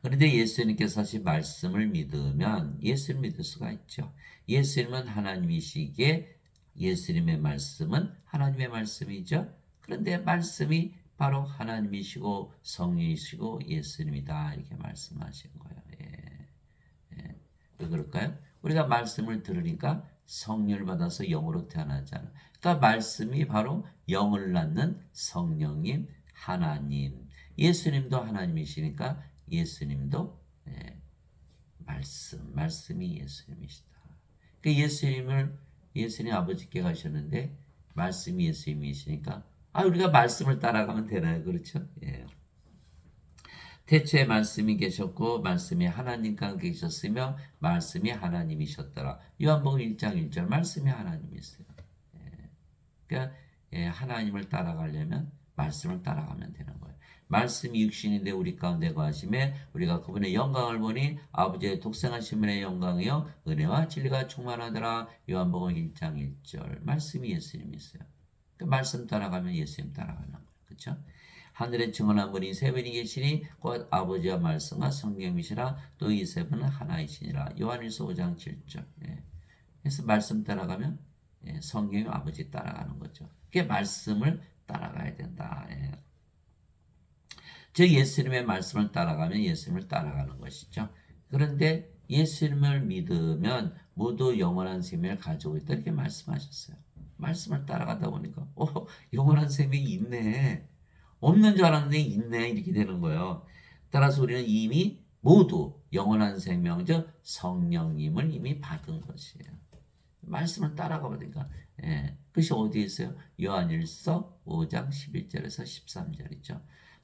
S1: 그런데 예수님께서 하신 말씀을 믿으면 예수를 믿을 수가 있죠. 예수님은 하나님이시기에 예수님의 말씀은 하나님의 말씀이죠. 그런데 말씀이 바로 하나님이시고 성령이시고 예수님이다, 이렇게 말씀하신 거예요. 왜 그럴까요? 우리가 말씀을 들으니까 성령을 받아서 영으로 태어나잖아요. 그러니까 말씀이 바로 영을 낳는 성령님 하나님. 예수님도 하나님이시니까 예수님도 말씀이 예수님이시다. 그 예수님 아버지께 가셨는데 말씀이 예수님이시니까 우리가 말씀을 따라가면 되나요? 그렇죠? 예. 태초에 말씀이 계셨고 말씀이 하나님과 계셨으며 말씀이 하나님이셨더라. 요한복음 1장 1절 말씀이 하나님이세요. 그러니까 하나님을 따라가려면 말씀을 따라가면 되는 거예요. 말씀이 육신인데 우리 가운데 거하심에 우리가 그분의 영광을 보니 아버지의 독생하신 분의 영광이요 은혜와 진리가 충만하더라. 요한복음 1장 1절 말씀이 예수님이세요. 그 말씀 따라가면 예수님 따라가는 거예요. 그렇죠? 하늘에 증언한 분이 세 분이 계시니 곧 아버지와 말씀과 성령이시라. 또 이 세 분은 하나이시니라. 요한일서 5장 7절. 그래서 말씀 따라가면 성령이 아버지 따라가는 거죠. 그게 말씀을 따라가야 된다. 즉 예수님의 말씀을 따라가면 예수님을 따라가는 것이죠. 그런데 예수님을 믿으면 모두 영원한 생명을 가지고 있다, 이렇게 말씀하셨어요. 말씀을 따라가다 보니까 영원한 생명이 있네. 없는 줄 알았는데 있네, 이렇게 되는 거예요. 따라서 우리는 이미 모두 영원한 생명, 즉 성령님을 이미 받은 것이에요. 말씀을 따라가 보니까 그것이 어디에 있어요? 요한일서 5장 11절에서 13절이죠.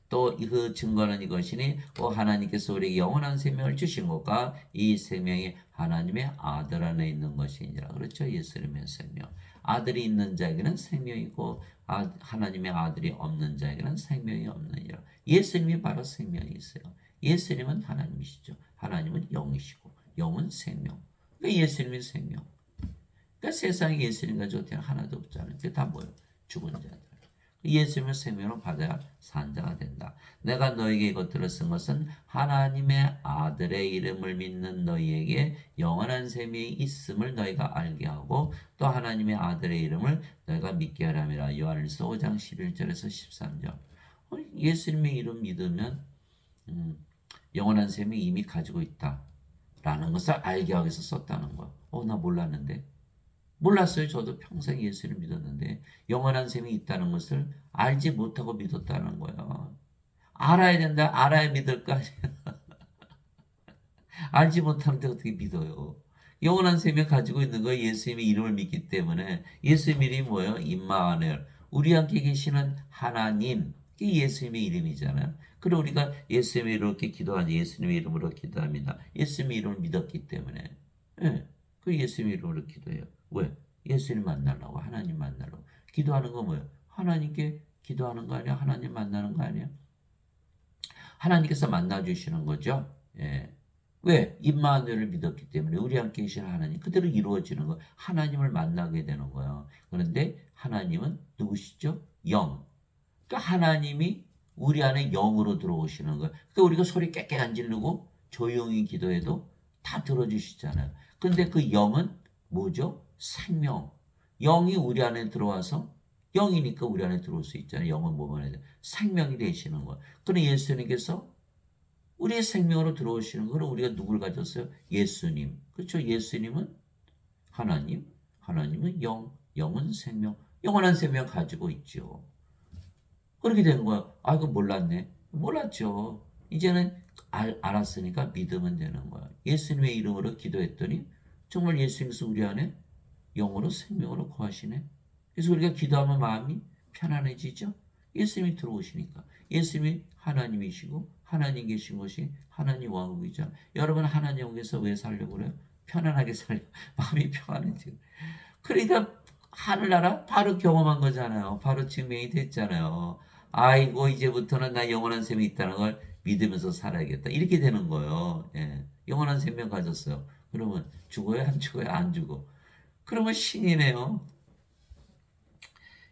S1: 또 그 증거는 이것이니 하나님께서 우리에게 영원한 생명을 주신 것과 이 생명이 하나님의 아들 안에 있는 것이니라. 그렇죠? 예수님의 생명. 아들이 있는 자에게는 생명이고 하나님의 아들이 없는 자에게는 생명이 없느니라. 예수님이 바로 생명이 있어요. 예수님은 하나님이시죠. 하나님은 영이시고 영은 생명. 그러니까 예수님이 생명. 그러니까 세상에 예수님 가지고 하나도 없잖아요. 그게 다 뭐예요? 죽은 자들. 예수님을 생명으로 받아야 산 자가 된다. 내가 너에게 이것들을 쓴 것은 하나님의 아들의 이름을 믿는 너희에게 영원한 생명이 있음을 너희가 알게 하고 또 하나님의 아들의 이름을 너희가 믿게 하람이라. 요한일서 5장 11절에서 13절. 예수님의 이름 믿으면 영원한 생명이 이미 가지고 있다라는 것을 알게 하기 위해서 썼다는 거야. 나 몰랐는데. 몰랐어요. 저도 평생 예수를 믿었는데 영원한 생명이 있다는 것을 알지 못하고 믿었다는 거예요. 알아야 된다. 알아야 믿을 거 아니에요. 알지 못하는데 어떻게 믿어요? 영원한 생명 가지고 있는 거 예수님의 이름을 믿기 때문에. 예수님 이름이 뭐예요? 임마누엘. 우리 함께 계시는 하나님. 이게 예수님의 이름이잖아요. 그리고 우리가 예수님의 이름으로 이렇게 기도하니 예수님의 이름으로 기도합니다. 예수님의 이름을 믿었기 때문에. 그 예수님의 이름으로 기도해요. 왜? 예수님 만나려고, 하나님 만나려고. 기도하는 거 뭐예요? 하나님께 기도하는 거 아니야? 하나님 만나는 거 아니야? 하나님께서 만나주시는 거죠. 왜? 임마누엘을 믿었기 때문에 우리 함께 계신 하나님 그대로 이루어지는 거. 하나님을 만나게 되는 거예요. 그런데 하나님은 누구시죠? 영. 그러니까 하나님이 우리 안에 영으로 들어오시는 거예요. 그러니까 우리가 소리 깨깨 안 지르고 조용히 기도해도 다 들어주시잖아요. 그런데 그 영은 뭐죠? 생명. 영이 우리 안에 들어와서 영이니까 우리 안에 들어올 수 있잖아요. 영은 뭐만 해도 생명이 되시는 거예요. 그런데 예수님께서 우리의 생명으로 들어오시는 거는 우리가 누굴 가졌어요? 예수님. 그렇죠? 예수님은 하나님, 하나님은 영, 영은 생명, 영원한 생명 가지고 있죠. 그렇게 된 거야. 그거 몰랐네. 몰랐죠. 이제는 알았으니까 믿으면 되는 거야. 예수님의 이름으로 기도했더니 정말 예수님께서 우리 안에 영으로 생명으로 거하시네. 그래서 우리가 기도하면 마음이 편안해지죠. 예수님이 들어오시니까. 예수님이 하나님이시고 하나님 계신 것이 하나님 왕국이죠. 여러분 하나님 왕국에서 왜 살려고 그래요? 편안하게 살려고. 마음이 편안해지고. 그러니까 하늘나라 바로 경험한 거잖아요. 바로 증명이 됐잖아요. 아이고 이제부터는 나 영원한 생명이 있다는 걸 믿으면서 살아야겠다. 이렇게 되는 거예요. 영원한 생명 가졌어요. 그러면 죽어요? 안 죽어요? 안 죽어. 그러면 신이네요.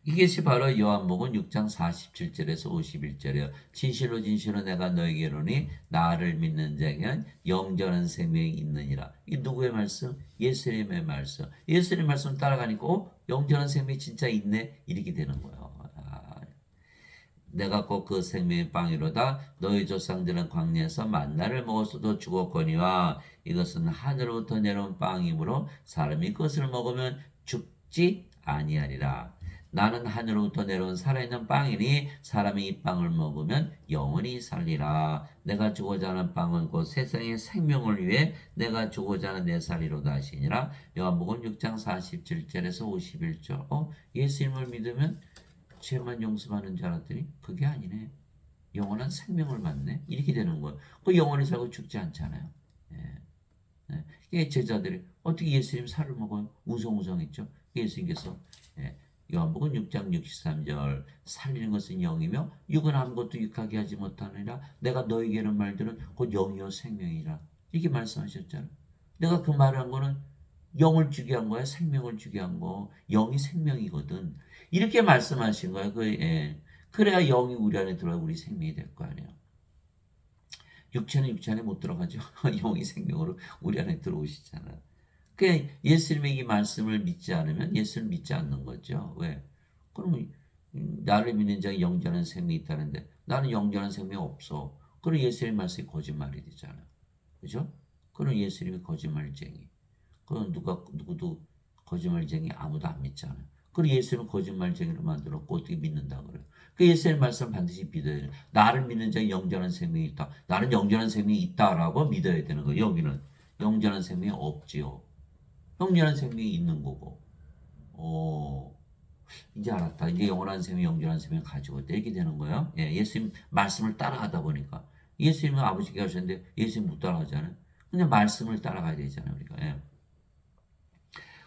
S1: 이것이 바로 요한복음 6장 47절에서 51절이에요. 진실로 진실로 내가 너에게 이르노니 나를 믿는 자에게는 영전한 생명이 있느니라. 이 누구의 말씀? 예수님의 말씀. 예수님의 말씀 따라가니까 영전한 생명이 진짜 있네? 이렇게 되는 거예요. 내가 꼭 그 생명의 빵이로다. 너희 조상들은 광야에서 만나를 먹었어도 죽었거니와 이것은 하늘로부터 내려온 빵이므로 사람이 그것을 먹으면 죽지 아니하리라. 나는 하늘로부터 내려온 살아있는 빵이니 사람이 이 빵을 먹으면 영원히 살리라. 내가 주고자 하는 빵은 곧 세상의 생명을 위해 내가 주고자 하는 내 살이로다 하시니라. 요한복음 6장 47절에서 51절. 예수님을 믿으면 죄만 용서받는 줄 알았더니 그게 아니네. 영원한 생명을 받네. 이렇게 되는 거예요. 그 영원히 살고 죽지 않잖아요. 예. 예. 제자들이 어떻게 예수님 살을 먹어요? 우성우성했죠. 예수님께서 요한복음 6장 63절 살리는 것은 영이며 육은 아무것도 육하게 하지 못하느니라. 내가 너에게 하는 말들은 곧 영이요 생명이라. 이렇게 말씀하셨잖아요. 내가 그 말을 한 거는 영을 주게 한 거야. 생명을 주게 한 거. 영이 생명이거든. 이렇게 말씀하신 거예요. 그래야 영이 우리 안에 들어가 우리 생명이 될 거 아니에요. 육체는 육체 안에 못 들어가죠. 영이 생명으로 우리 안에 들어오시잖아요. 그 예수님의 이 말씀을 믿지 않으면 예수를 믿지 않는 거죠. 왜? 그러면 나를 믿는 자가 영전한 생명이 있다는데 나는 영전한 생명이 없어. 그럼 예수님의 말씀이 거짓말이 되잖아요. 그죠? 그럼 예수님이 거짓말쟁이. 그럼 누구도 거짓말쟁이 아무도 안 믿잖아요. 그리고 예수는 거짓말쟁이로 만들었고 어떻게 믿는다 그래요. 그 예수의 말씀 반드시 믿어야 돼요. 나를 믿는 자에 영전한 생명이 있다. 나는 영전한 생명이 있다라고 믿어야 되는 거예요. 여기는 영전한 생명이 없지요. 영전한 생명이 있는 거고. 이제 알았다. 이제 영원한 생명, 영전한 생명 가지고 있다. 이렇게 되는 거예요. 예수님 말씀을 따라가다 보니까. 예수님은 아버지께 하셨는데 예수님 못 따라가잖아요. 그냥 말씀을 따라가야 되잖아요. 우리가.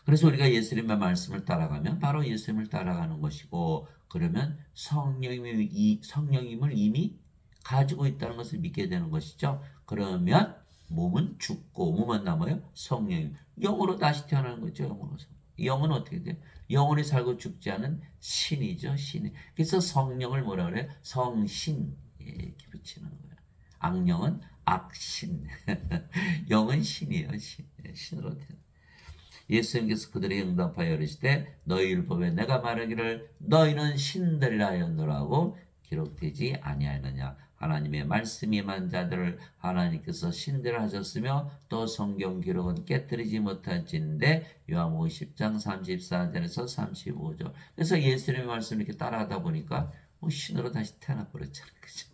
S1: 그래서 우리가 예수님의 말씀을 따라가면 바로 예수님을 따라가는 것이고 그러면 성령임을 이미 가지고 있다는 것을 믿게 되는 것이죠. 그러면 몸은 죽고 몸은 남아요. 성령임. 영으로 다시 태어나는 거죠. 영으로서. 영은 어떻게 돼요? 영원히 살고 죽지 않은 신이죠. 신. 그래서 성령을 뭐라 그래요? 성신 이렇게 붙이는 거예요. 악령은 악신. 영은 신이에요. 신으로 태어나. 예수님께서 그들에게 응답하여 이르시되 너희 율법에 내가 말하기를 너희는 신들이라 하였노라고 기록되지 아니하느냐. 하나님의 말씀이 임한 자들을 하나님께서 신들 하셨으며 또 성경 기록은 깨뜨리지 못할진데 요한복음 10장 34절에서 35절. 그래서 예수님의 말씀을 이렇게 따라하다 보니까 신으로 다시 태어나 버렸잖아요. 그죠?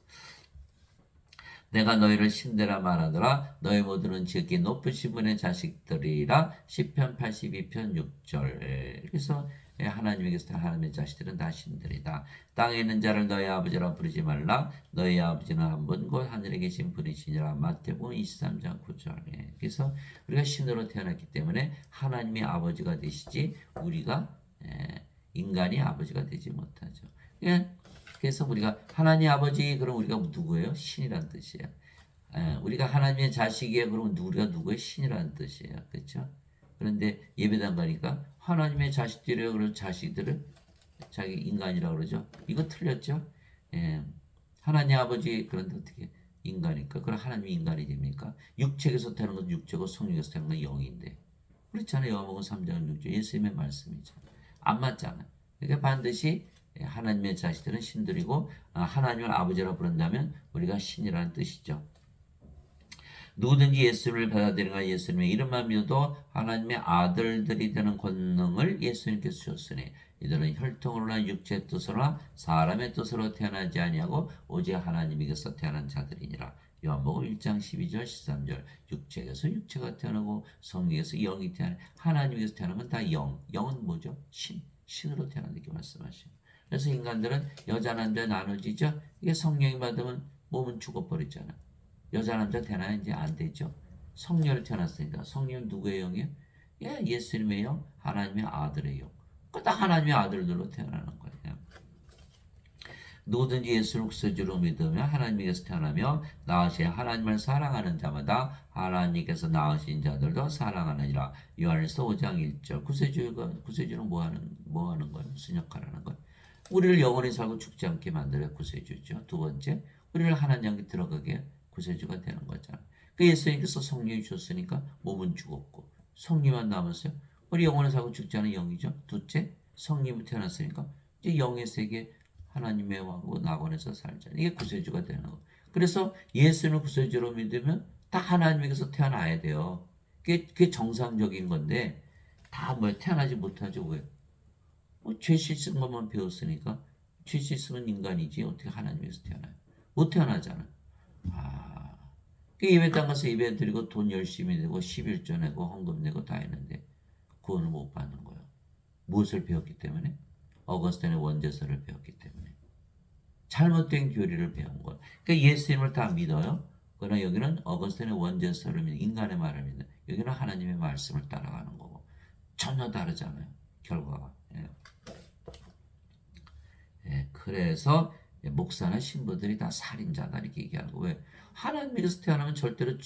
S1: 내가 너희를 신대라 말하더라. 너희 모두는 지극히 높으신 분의 자식들이라. 시편 82편 6절. 그래서 하나님에게서 하나님의 자식들은 다 신들이다. 땅에 있는 자를 너희 아버지라 부르지 말라. 너희 아버지는 한 분 곧 하늘에 계신 분이시니라. 마태복음 23장 9절. 그래서 우리가 신으로 태어났기 때문에 하나님의 아버지가 되시지 우리가 인간이 아버지가 되지 못하죠. 그래서 우리가 하나님 아버지 그럼 우리가 누구예요? 신이란 뜻이에요. 우리가 하나님의 자식이에요. 그러면 우리가 누구예요? 신이란 뜻이에요. 그렇죠? 그런데 예배당 가니까 하나님의 자식들이에요. 그런 자식들을 자기 인간이라고 그러죠. 이거 틀렸죠? 하나님 아버지 그런데 어떻게 인간일까? 그럼 하나님이 인간이 됩니까? 육체에서 태어난 건 육체고 성령에서 태어난 건 영인데 그렇잖아요. 요한복음 3장 6절 예수님의 말씀이죠. 안 맞잖아요. 그러니까 반드시 하나님의 자식들은 신들이고 하나님을 아버지라 부른다면 우리가 신이라는 뜻이죠. 누구든지 예수를 받아들이거나 예수님의 이름만 믿어도 하나님의 아들들이 되는 권능을 예수님께서 주셨으니 이들은 혈통으로나 육체의 뜻으로나 사람의 뜻으로 태어나지 아니하고 오직 하나님에게서 태어난 자들이니라. 요한복음 1장 12절 13절 육체에서 육체가 태어나고 성령에서 영이 태어나 하나님에게서 태어난 건 다 영. 영은 뭐죠? 신으로 태어난다 이렇게 말씀하시죠. 그래서 인간들은 여자 남자 나눠지죠. 이게 성령이 받으면 몸은 죽어버리잖아. 여자 남자 되나요? 이제 안 되죠. 성령을 태어났으니까 성령은 누구의 영이에요? 예수님의 영, 하나님의 아들의 영. 그 다 하나님의 아들들로 태어나는 거예요. 누구든지 예수를 구세주로 믿으며 하나님께서 태어나며 나으신 하나님을 사랑하는 자마다 하나님께서 낳으신 자들도 사랑하느니라. 요한일서 5장 1절. 구세주는 뭐 하는 거예요? 무슨 역할을 하는 거예요? 우리를 영원히 살고 죽지 않게 만들어 구세주죠. 두 번째, 우리를 하나님께 들어가게 구세주가 되는 거잖아요. 그 예수님께서 성령이 주셨으니까 몸은 죽었고 성령만 남았어요. 우리 영원히 살고 죽지 않은 영이죠. 둘째, 성령이 태어났으니까 이제 영의 세계 하나님의 왕국 낙원에서 살잖아요. 이게 구세주가 되는 거. 그래서 예수님을 구세주로 믿으면 다 하나님에게서 태어나야 돼요. 그게 정상적인 건데 다 뭐 태어나지 못하죠. 왜? 죄 씻은 것만 배웠으니까 죄 씻으면 인간이지 어떻게 하나님에서 태어나요? 못 태어나잖아. 그 예배 땅 가서 예배 드리고 돈 열심히 내고 11조 내고 헌금 내고 다 했는데 구원을 못 받는 거예요. 무엇을 배웠기 때문에? 어거스틴의 원죄서를 배웠기 때문에. 잘못된 교리를 배운 거예요. 그러니까 예수님을 다 믿어요. 그러나 여기는 어거스틴의 원죄서를 믿는 인간의 말을 믿는. 여기는 하나님의 말씀을 따라가는 거고 전혀 다르잖아요. 결과가. 그래서 목사나 신부들이 다 살인자다 이렇게 얘기하는 거. 왜? 하나님에게서 태어나면 절대로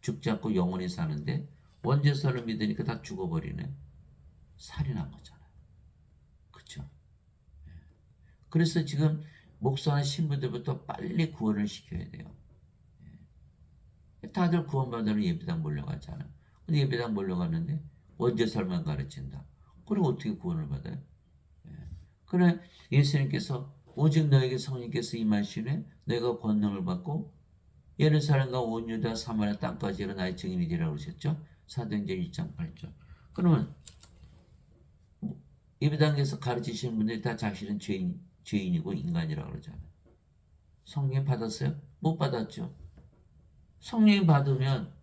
S1: 죽지 않고 영원히 사는데 원죄서를 믿으니까 다 죽어버리네. 살인한 거잖아요. 그렇죠? 그래서 지금 목사나 신부들부터 빨리 구원을 시켜야 돼요. 다들 구원받으러 예배당 몰려가잖아요. 근데 예배당 몰려갔는데 원죄설만 가르친다. 그럼 어떻게 구원을 받아요? 그래 예수님께서 오직 너에게 성령께서 임하시네 내가 권능을 받고 예루살렘과 온 유다 사마리아 땅까지 이르 나의 증인이 되라 그러셨죠. 사도행전 1장 8절. 그러면 예배당에서 가르치시는 분들이 다 자신은 죄인이고 인간이라고 그러잖아요. 성령 받았어요? 못 받았죠. 성령 받으면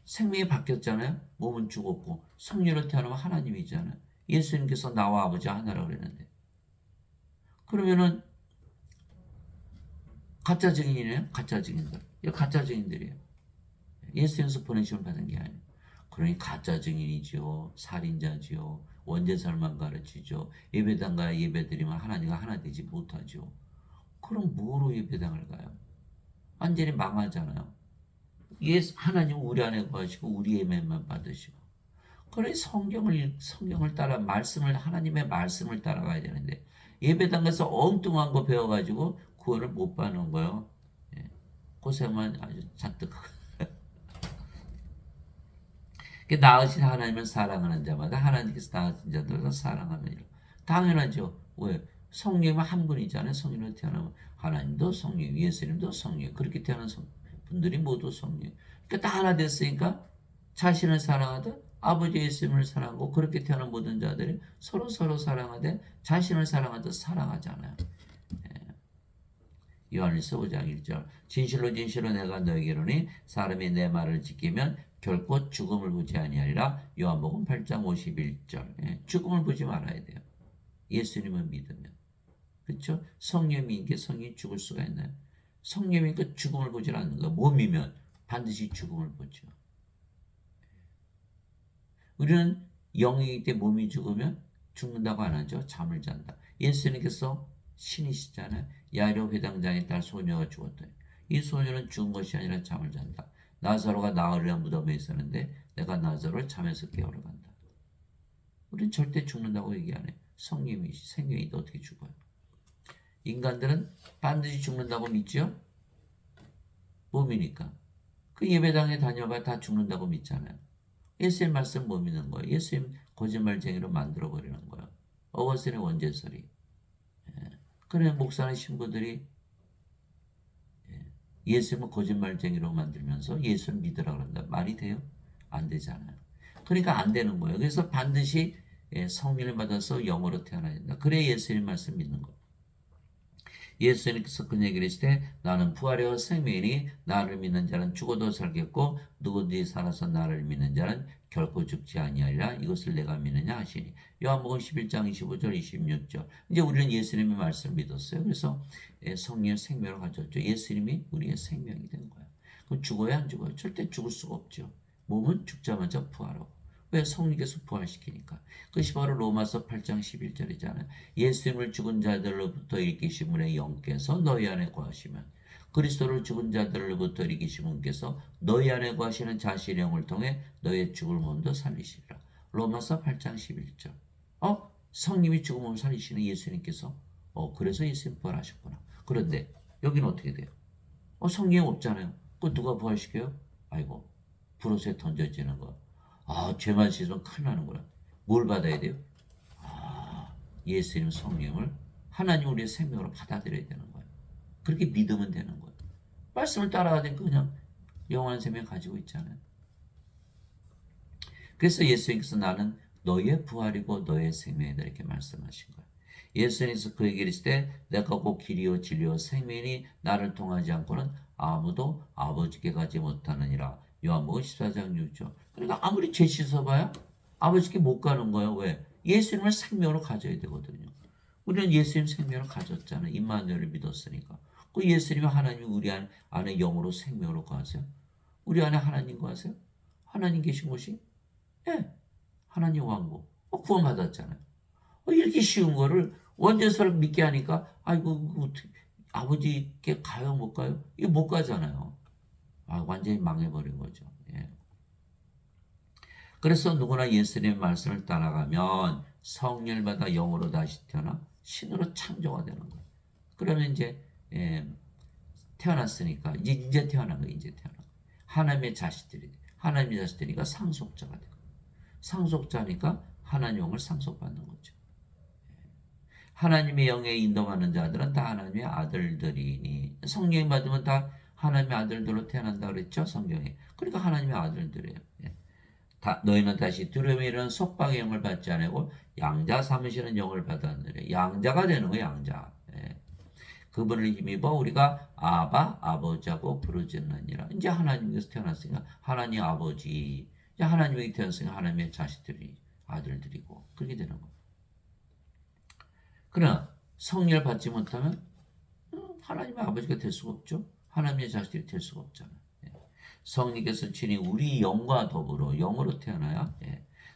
S1: 생명이 바뀌었잖아요. 몸은 죽었고 성령으로 태어나면 하나님이잖아요. 예수님께서 나와 아버지 하나라고 그랬는데 그러면은 가짜 증인이네요. 가짜 증인들. 이거 가짜 증인들이에요. 예수님께서 보내시면 받은 게 아니에요. 그러니 가짜 증인이죠. 살인자죠. 원죄설만 가르치죠. 예배당 가야 예배드리면 하나님과 하나 되지 못하죠. 그럼 뭐로 예배당을 가요? 완전히 망하잖아요. 하나님 우리 안에 거하시고 우리 예배만 받으시고. 그래 성경을 따라 하나님의 말씀을 따라가야 되는데 예배당 가서 엉뚱한 거 배워가지고 구원을 못 받는 거예요. 고생만 아주 잔뜩. 나으신 하나님을 사랑하는 자마다 하나님께서 나으신 자들을 사랑하느니라. 당연하죠. 왜? 성령은 한 분이잖아요. 성령으로 태어나면 하나님도 성령, 예수님도 성령. 그렇게 태어난 분들이 모두 성령. 그러니까 다 하나 됐으니까 자신을 사랑하듯 아버지 예수님을 사랑하고 그렇게 태어난 모든 자들이 서로 사랑하되 자신을 사랑하듯 사랑하잖아요. 요한일서 5장 1절 진실로 내가 너에게 이르노니 사람이 내 말을 지키면 결코 죽음을 보지 아니하리라. 요한복음 8장 51절 죽음을 보지 말아야 돼요. 예수님을 믿으면. 그렇죠? 성령이니까 성령이 죽을 수가 있나요? 성령이니까 죽음을 보지 않는 거. 몸이면 반드시 죽음을 보죠. 우리는 영이기 때문에 몸이 죽으면 죽는다고 안 하죠. 잠을 잔다. 예수님께서 신이시잖아요. 야이로 회당장의 딸 소녀가 죽었더니 이 소녀는 죽은 것이 아니라 잠을 잔다. 나사로가 나흘이나 무덤에 있었는데 내가 나사로를 잠에서 깨우러 간다. 우리는 절대 죽는다고 얘기 안 해요. 성령이 생명이 어떻게 죽어요? 인간들은 반드시 죽는다고 믿죠? 몸이니까. 그 예배당에 다녀봐 다 죽는다고 믿잖아요. 예수님 말씀 못 믿는 거예요. 예수님 거짓말쟁이로 만들어버리는 거예요. 어거스틴의 원죄설이. 그래 목사나 신부들이 예수님을 거짓말쟁이로 만들면서 예수를 믿으라 그런다. 말이 돼요? 안 되잖아요. 그러니까 안 되는 거예요. 그래서 반드시 성령을 받아서 영으로 태어나야 된다. 그래 예수님 말씀 믿는 거. 예수님께서 그 얘기를 했을 때 나는 부활이요 생명이니 나를 믿는 자는 죽어도 살겠고 누구든지 살아서 나를 믿는 자는 결코 죽지 아니하리라. 이것을 내가 믿느냐 하시니. 요한복음 11장 25절 26절. 이제 우리는 예수님의 말씀을 믿었어요. 그래서 성령의 생명을 가졌죠. 예수님이 우리의 생명이 된 거예요. 그럼 죽어야 안 죽어요? 절대 죽을 수가 없죠. 몸은 죽자마자 부활하고 왜? 성령께서 부활시키니까. 그것이 바로 로마서 8장 11절이잖아요. 예수님을 죽은 자들로부터 일으키신 분의 영께서 너희 안에 거하시면 그리스도를 죽은 자들로부터 일으키신 분께서 너희 안에 거하시는 자신의 영을 통해 너희의 죽을 몸도 살리시리라. 로마서 8장 11절. 성님이 죽은 몸을 살리시는 예수님께서 그래서 예수님 부활하셨구나. 그런데 여기는 어떻게 돼요? 성령 없잖아요. 그 누가 부활시켜요? 아이고, 불옷에 던져지는 거. 죄만 씻으면 큰일 나는 거야. 뭘 받아야 돼요? 예수님 성령을 하나님 우리의 생명으로 받아들여야 되는 거예요. 그렇게 믿으면 되는 거예요. 말씀을 따라가니까 그냥 영원한 생명 가지고 있잖아요. 그래서 예수님께서 나는 너의 부활이고 너의 생명이다 이렇게 말씀하신 거예요. 예수님께서 그에게 이르시되 내가 곧 길이요 진리요 생명이니 나를 통하지 않고는 아무도 아버지께 가지 못하느니라. 요한복음 14장 6절. 그러니까 아무리 죄 씻어봐야 아버지께 못 가는 거예요. 왜? 예수님을 생명으로 가져야 되거든요. 우리는 예수님 생명을 가졌잖아요. 임마누엘을 믿었으니까. 그 예수님이 하나님이 우리 안에 영으로 생명으로 거하세요. 우리 안에 하나님 거하세요. 하나님 계신 곳이 하나님 왕국. 구원받았잖아요. 이렇게 쉬운 거를 원죄서를 믿게 하니까 아이고 어떻게 아버지께 가요 못 가요? 이거 못 가잖아요. 완전히 망해버린 거죠. 예. 그래서 누구나 예수님의 말씀을 따라가면 성령을 받아 영으로 다시 태어나 신으로 창조가 되는 거예요. 그러면 이제 태어났으니까 이제 태어난 거예요. 이제 태어난 거예요. 하나님의 자식들이니까 상속자가 되고 상속자니까 하나님 영을 상속받는 거죠. 하나님의 영에 인도하는 자들은 다 하나님의 아들들이니 성령 받으면 다 하나님의 아들들로 태어난다 그랬죠 성경에. 그러니까 하나님의 아들들이에요. 너희는 다시 두려움에 이르는 속박의 영을 받지 않고 양자 삼으시는 영을 받았느래. 양자가 되는 거예요. 양자. 그분을 힘입어 우리가 아바 아버지하고 부르짖느니라. 이제 하나님께서 태어났으니까 하나님 아버지. 이제 하나님에게 태어났으니까 하나님의 자식들이 아들들이고 그렇게 되는 거예요. 그러나 성령을 받지 못하면 하나님의 아버지가 될 수가 없죠. 하나님의 자식들이 될 수가 없잖아요. 성령께서 친히 우리 영과 더불어 영으로 태어나야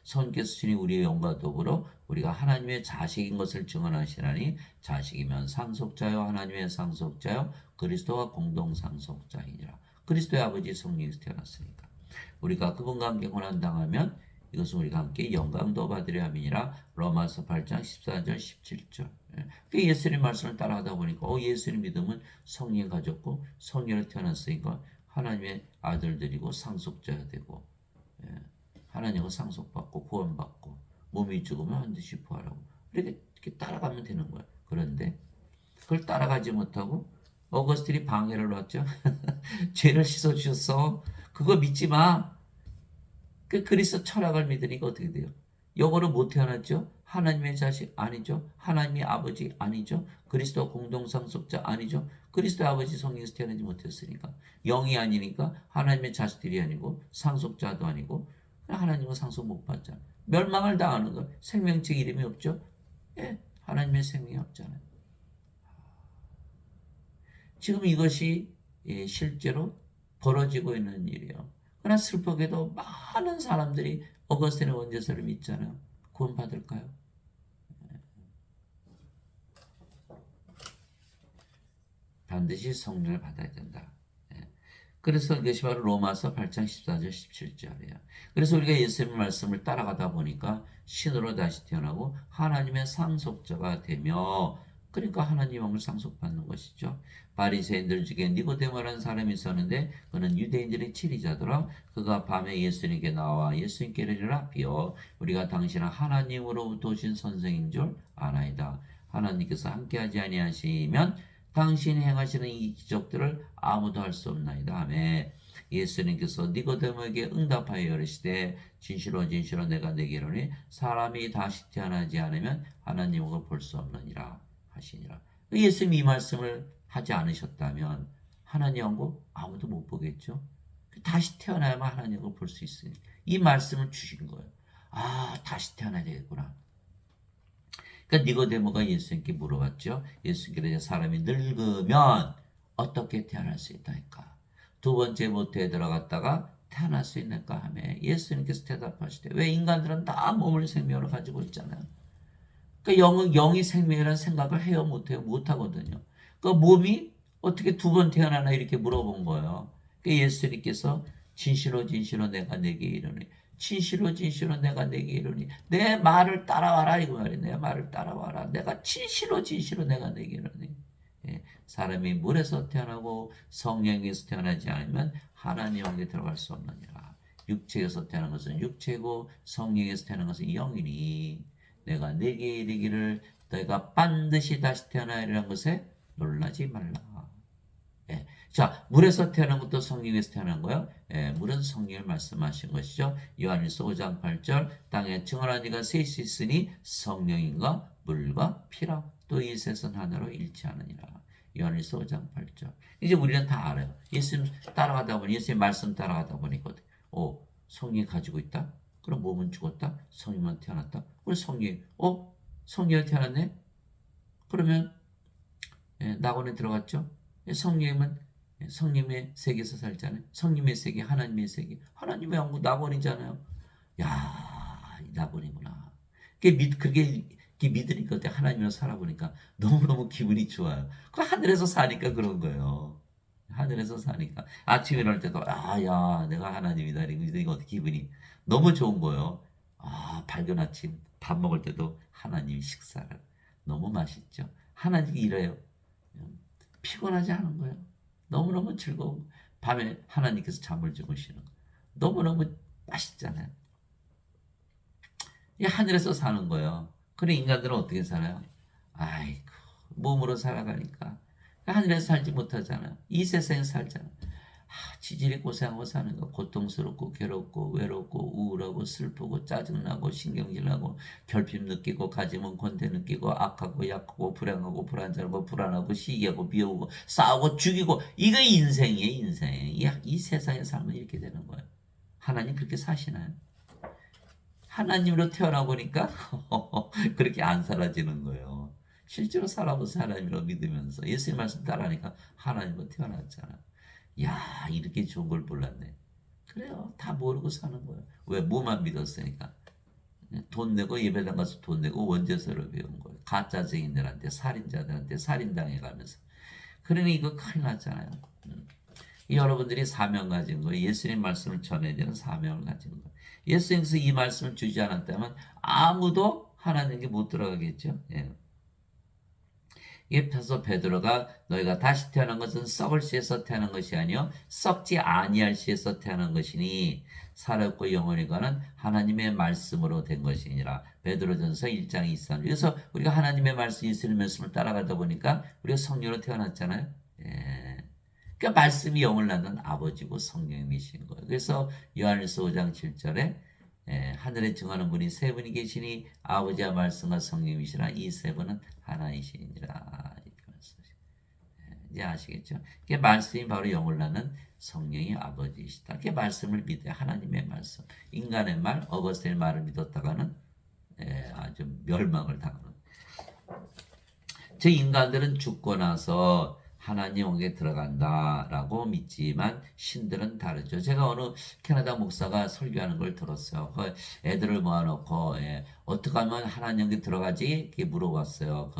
S1: 성령께서 친히 우리의 영과 더불어 우리가 하나님의 자식인 것을 증언하시라니 자식이면 상속자요 하나님의 상속자요 그리스도와 공동 상속자이니라. 그리스도의 아버지 성령에서 태어났으니까 우리가 그분과 함께 고난당하면 이것은 우리가 함께 영광도 받으려 함이니라. 로마서 8장 14절 17절. 예수님 말씀을 따라가다 보니까 예수님 믿으면 성령 가졌고 성령으로 태어났으니까 하나님의 아들들이고 상속자가 되고 하나님과 상속받고 구원받고 몸이 죽으면 반드시 부활하고 이렇게 따라가면 되는 거예요. 그런데 그걸 따라가지 못하고 어거스틴이 방해를 놨죠. 죄를 씻어주셨어. 그거 믿지 마. 그 그리스도 철학을 믿으니까 어떻게 돼요? 영어로 못 태어났죠? 하나님의 자식 아니죠? 하나님의 아버지 아니죠? 그리스도 공동상속자 아니죠? 그리스도 아버지 성령에서 태어나지 못했으니까 영이 아니니까 하나님의 자식들이 아니고 상속자도 아니고 하나님은 상속 못 받잖아요. 멸망을 당하는 거 생명책 이름이 없죠? 하나님의 생명이 없잖아요. 지금 이것이 실제로 벌어지고 있는 일이에요. 그러나 슬프게도 많은 사람들이 어거스틴의 원죄서를 믿잖아요. 구원받을까요? 반드시 성령을 받아야 된다. 그래서 이것이 바로 로마서 8장 14절 17절이에요. 그래서 우리가 예수님의 말씀을 따라가다 보니까 신으로 다시 태어나고 하나님의 상속자가 되며 그러니까 하나님 영을 상속받는 것이죠. 바리새인들 중에 니고데모라는 사람이 있었는데 그는 유대인들의 치리자더라. 그가 밤에 예수님께 나와 예수님께 이르라 비어 우리가 당신은 하나님으로부터 오신 선생인 줄 아나이다. 하나님께서 함께하지 아니하시면 당신이 행하시는 이 기적들을 아무도 할 수 없나이다 하며 예수님께서 니고데모에게 응답하여 이르시되 진실로 진실로 내가 내게 이르노니 사람이 다시 태어나지 않으면 하나님을 볼 수 없느니라 하시니라. 예수님이 이 말씀을 하지 않으셨다면 하나님 왕국 아무도 못 보겠죠. 다시 태어나야만 하나님을 볼 수 있으니 이 말씀을 주신 거예요. 다시 태어나야 되겠구나. 그러니까 니고데모가 예수님께 물어봤죠. 예수님께서 사람이 늙으면 어떻게 태어날 수 있다니까. 두 번째 모태에 들어갔다가 태어날 수 있는가 하며 예수님께서 대답하시되 왜 인간들은 다 몸을 생명으로 가지고 있잖아요. 그러니까 영이 생명이라는 생각을 해요 못해요? 못하거든요. 그 몸이 어떻게 두 번 태어나나 이렇게 물어본 거예요. 그러니까 예수님께서 진실로 진실로 내가 내게 이르니 진실로 진실로 내가 내게 이르니 내 말을 따라와라 이거 말이에요. 내 말을 따라와라. 내가 진실로 진실로 내가 내게 이르니 사람이 물에서 태어나고 성령에서 태어나지 않으면 하나님 영에 들어갈 수 없느니라. 육체에서 태어난 것은 육체고 성령에서 태어난 것은 영이니 내가 내게 이르기를 너희가 반드시 다시 태어나리라는 것에 놀라지 말라. 예. 자, 물에서 태어난 것도 성령에서 태어난 거예요. 예, 물은 성령을 말씀하신 것이죠. 요한일서 5장 8절 땅에 증언한 이가 셋이 있으니 성령인가 물과 피라 또 이 셋은 하나로 일치하느니라. 요한일서 5장 8절. 이제 우리는 다 알아요. 예수님 따라가다 보니 예수님 말씀 따라가다 보니까 성령이 가지고 있다. 그럼 몸은 죽었다. 성령만 태어났다. 그럼 성령이 태어났네. 그러면 낙원에 들어갔죠. 성령은 성님의 세계에서 살잖아요. 성님의 세계, 하나님의 세계. 하나님의 왕국 낙원이잖아요. 야, 낙원이구나. 그게 믿으니까 하나님으로 살아보니까 너무너무 기분이 좋아요. 그 하늘에서 사니까 그런 거예요. 하늘에서 사니까 아침에 일어날 때도 야 내가 하나님이다 이거 어떻게 기분이 너무 좋은 거예요. 밝은 아침 밥 먹을 때도 하나님 식사를 너무 맛있죠. 하나님이 이래요. 피곤하지 않은 거예요. 너무너무 즐거운 밤에 하나님께서 잠을 주무시는 거 너무너무 맛있잖아요. 이 하늘에서 사는 거예요. 그래 인간들은 어떻게 살아요? 아이고 몸으로 살아가니까 하늘에서 살지 못하잖아요. 이 세상에 살잖아요. 지질이 고생하고 사는 거 고통스럽고 괴롭고 외롭고 우울하고 슬프고 짜증나고 신경질나고 결핍 느끼고 가지면 권태 느끼고 악하고 약하고 불행하고 불안정하고 불안하고 시기하고 미워하고 싸우고 죽이고 이거 인생이에요. 인생. 이 세상에 살면 이렇게 되는 거예요. 하나님 그렇게 사시나요? 하나님으로 태어나 보니까 그렇게 안 사라지는 거예요. 실제로 살아보서 하나님으로 믿으면서 예수님 말씀 따라하니까 하나님으로 태어났잖아. 야 이렇게 좋은 걸 몰랐네. 그래요. 다 모르고 사는 거예요. 왜? 뭐만 믿었으니까. 돈 내고 예배당 가서 돈 내고 원죄서를 배운 거예요. 가짜 증인들한테 살인자들한테 살인당해가면서. 그러니 이거 큰일 났잖아요. 여러분들이 사명 가진 거예요. 예수님 말씀을 전해야 되는 사명을 가진 거예요. 예수님께서 이 말씀을 주지 않았다면 아무도 하나님께 못 들어가겠죠. 예. 그래서 베드로가 너희가 다시 태어난 것은 썩을 씨에서 태어난 것이 아니요 썩지 아니할 씨에서 태어난 것이니 살았고 영원히 가는 하나님의 말씀으로 된 것이니라. 베드로전서 1장 23절. 그래서 우리가 하나님의 말씀 예수님의 말씀을 따라가다 보니까 우리가 성령으로 태어났잖아요. 예. 그러니까 말씀이 영을 낳는 아버지고 성령이신 거예요. 그래서 요한일서 5장 7절에 하늘에 증하는 분이 세 분이 계시니 아버지와 말씀과 성령이시라 이 세 분은 하나이시니라. 이제 아시겠죠? 그 말씀이 바로 영을 낳는 성령이 아버지이시다. 그 말씀을 믿어요. 하나님의 말씀. 인간의 말, 어거스의 말을 믿었다가는 아주 멸망을 당하는. 저 인간들은 죽고 나서 하나님 영에 들어간다라고 믿지만 신들은 다르죠. 제가 어느 캐나다 목사가 설교하는 걸 들었어요. 그 애들을 모아놓고 어떻게 하면 하나님 영에 들어가지? 이렇게 물어봤어요.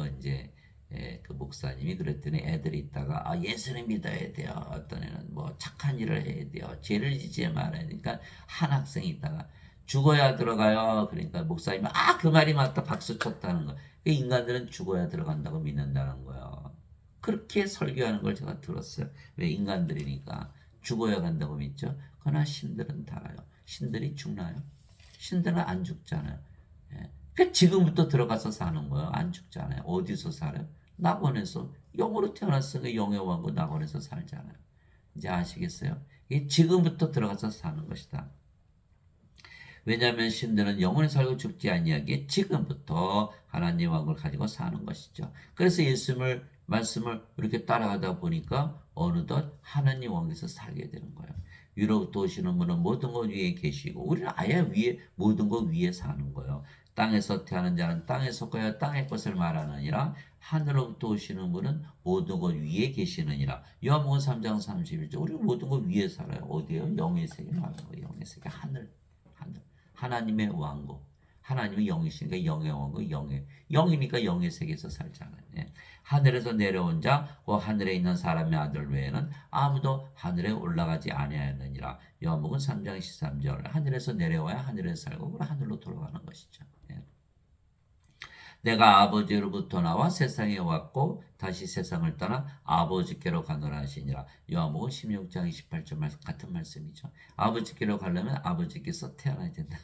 S1: 그 목사님이 그랬더니 애들이 있다가 예수를 믿어야 돼요. 어떤 애는 뭐 착한 일을 해야 돼요. 죄를 지지 말아야 되니까 한 학생이 있다가 죽어야 들어가요. 그러니까 목사님이 그 말이 맞다 박수 쳤다는 거. 인간들은 죽어야 들어간다고 믿는다는 거예요. 그렇게 설교하는 걸 제가 들었어요. 왜? 인간들이니까 죽어야 간다고 믿죠. 그러나 신들은 달라요. 신들이 죽나요? 신들은 안 죽잖아요. 그러니까 지금부터 들어가서 사는 거예요. 안 죽잖아요. 어디서 살아요? 낙원에서. 영으로 태어났으니까 영의 왕국 낙원에서 살잖아요. 이제 아시겠어요? 지금부터 들어가서 사는 것이다. 왜냐하면 신들은 영원히 살고 죽지 아니하기에 지금부터 하나님 왕국을 가지고 사는 것이죠. 그래서 예수님을 말씀을 이렇게 따라가다 보니까 어느덧 하나님 왕국에서 살게 되는 거예요. 위로부터 오시는 분은 모든 것 위에 계시고 우리는 아예 위에 모든 것 위에 사는 거예요. 땅에서 태어난 자는 땅에 속하여 땅의 것을 말하느니라. 하늘로부터 오시는 분은 모든 것 위에 계시느니라. 요한복음 3장 31절. 우리 모든 것 위에 살아요. 어디에요? 영의 세계 나가는 거예요. 영의 세계 하늘. 하나님의 왕국. 하나님이 영이시니까 영의 왕국, 영이니까 영의 세계에서 살잖아요. 예. 하늘에서 내려온 자, 그 하늘에 있는 사람의 아들 외에는 아무도 하늘에 올라가지 아니하였느니라. 요한복음 3장 13절. 하늘에서 내려와야 하늘에서 살고 그럼 하늘로 돌아가는 것이죠. 예. 내가 아버지로부터 나와 세상에 왔고 다시 세상을 떠나 아버지께로 가노라 하시니라. 요한복음 16장 28절 같은 말씀이죠. 아버지께로 가려면 아버지께서 태어나야 된다.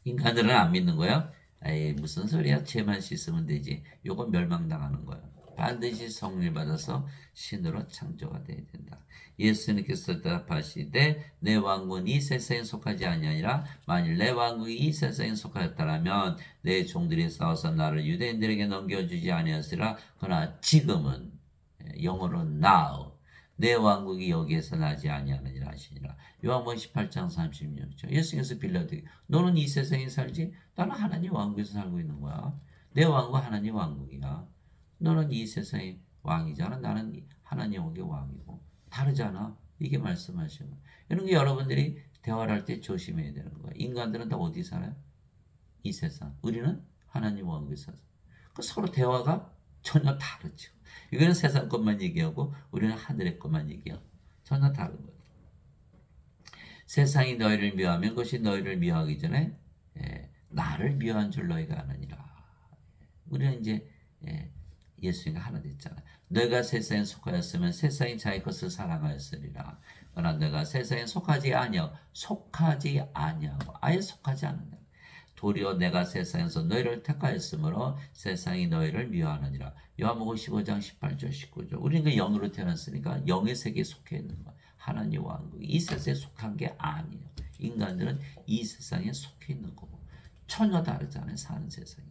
S1: 인간들은 안 믿는 거야? 에이, 무슨 소리야? 죄만 씻으면 되지. 요건 멸망당하는 거야. 반드시 성령을 받아서 신으로 창조가 돼야 된다. 예수님께서 대답하시되 내 왕국은 이 세상에 속하지 아니하니라. 만일 내 왕국이 이 세상에 속하였다면 내 종들이 싸워서 나를 유대인들에게 넘겨주지 아니하였으리라. 그러나 지금은 영어로 now 내 왕국이 여기에서 나지 아니하느니라 하시니라. 요한복음 18장 36절. 예수님께서 빌라도에게 너는 이 세상에 살지? 나는 하나님 왕국에서 살고 있는 거야. 내 왕국은 하나님 왕국이야. 너는 이 세상의 왕이잖아. 나는 하나님 왕국의 왕이고. 다르잖아. 이게 말씀하시는 거예요. 이런 게 여러분들이 대화를 할 때 조심해야 되는 거예요. 인간들은 다 어디 살아요? 이 세상. 우리는 하나님 왕국에서 살아요. 그 서로 대화가 전혀 다르죠. 이거는 세상 것만 얘기하고 우리는 하늘의 것만 얘기하고 전혀 다른 거예요. 세상이 너희를 미워하면 그것이 너희를 미워하기 전에 나를 미워한 줄 너희가 아느니라. 우리는 이제 예수님과 하나 됐잖아. 너희가 세상에 속하였으면 세상이 자기 것을 사랑하였으리라. 그러나 너희가 세상에 속하지 아니하고 아예 속하지 않는다. 도리어 내가 세상에서 너희를 택하였으므로 세상이 너희를 미워하느니라. 요한복음 15장 18절 19절. 우리는 그 영으로 태어났으니까 영의 세계에 속해 있는 거야. 하나님 왕국이 이 세상에 속한 게 아니에요. 인간들은 이 세상에 속해 있는 거고 전혀 다르잖아요. 사는 세상이.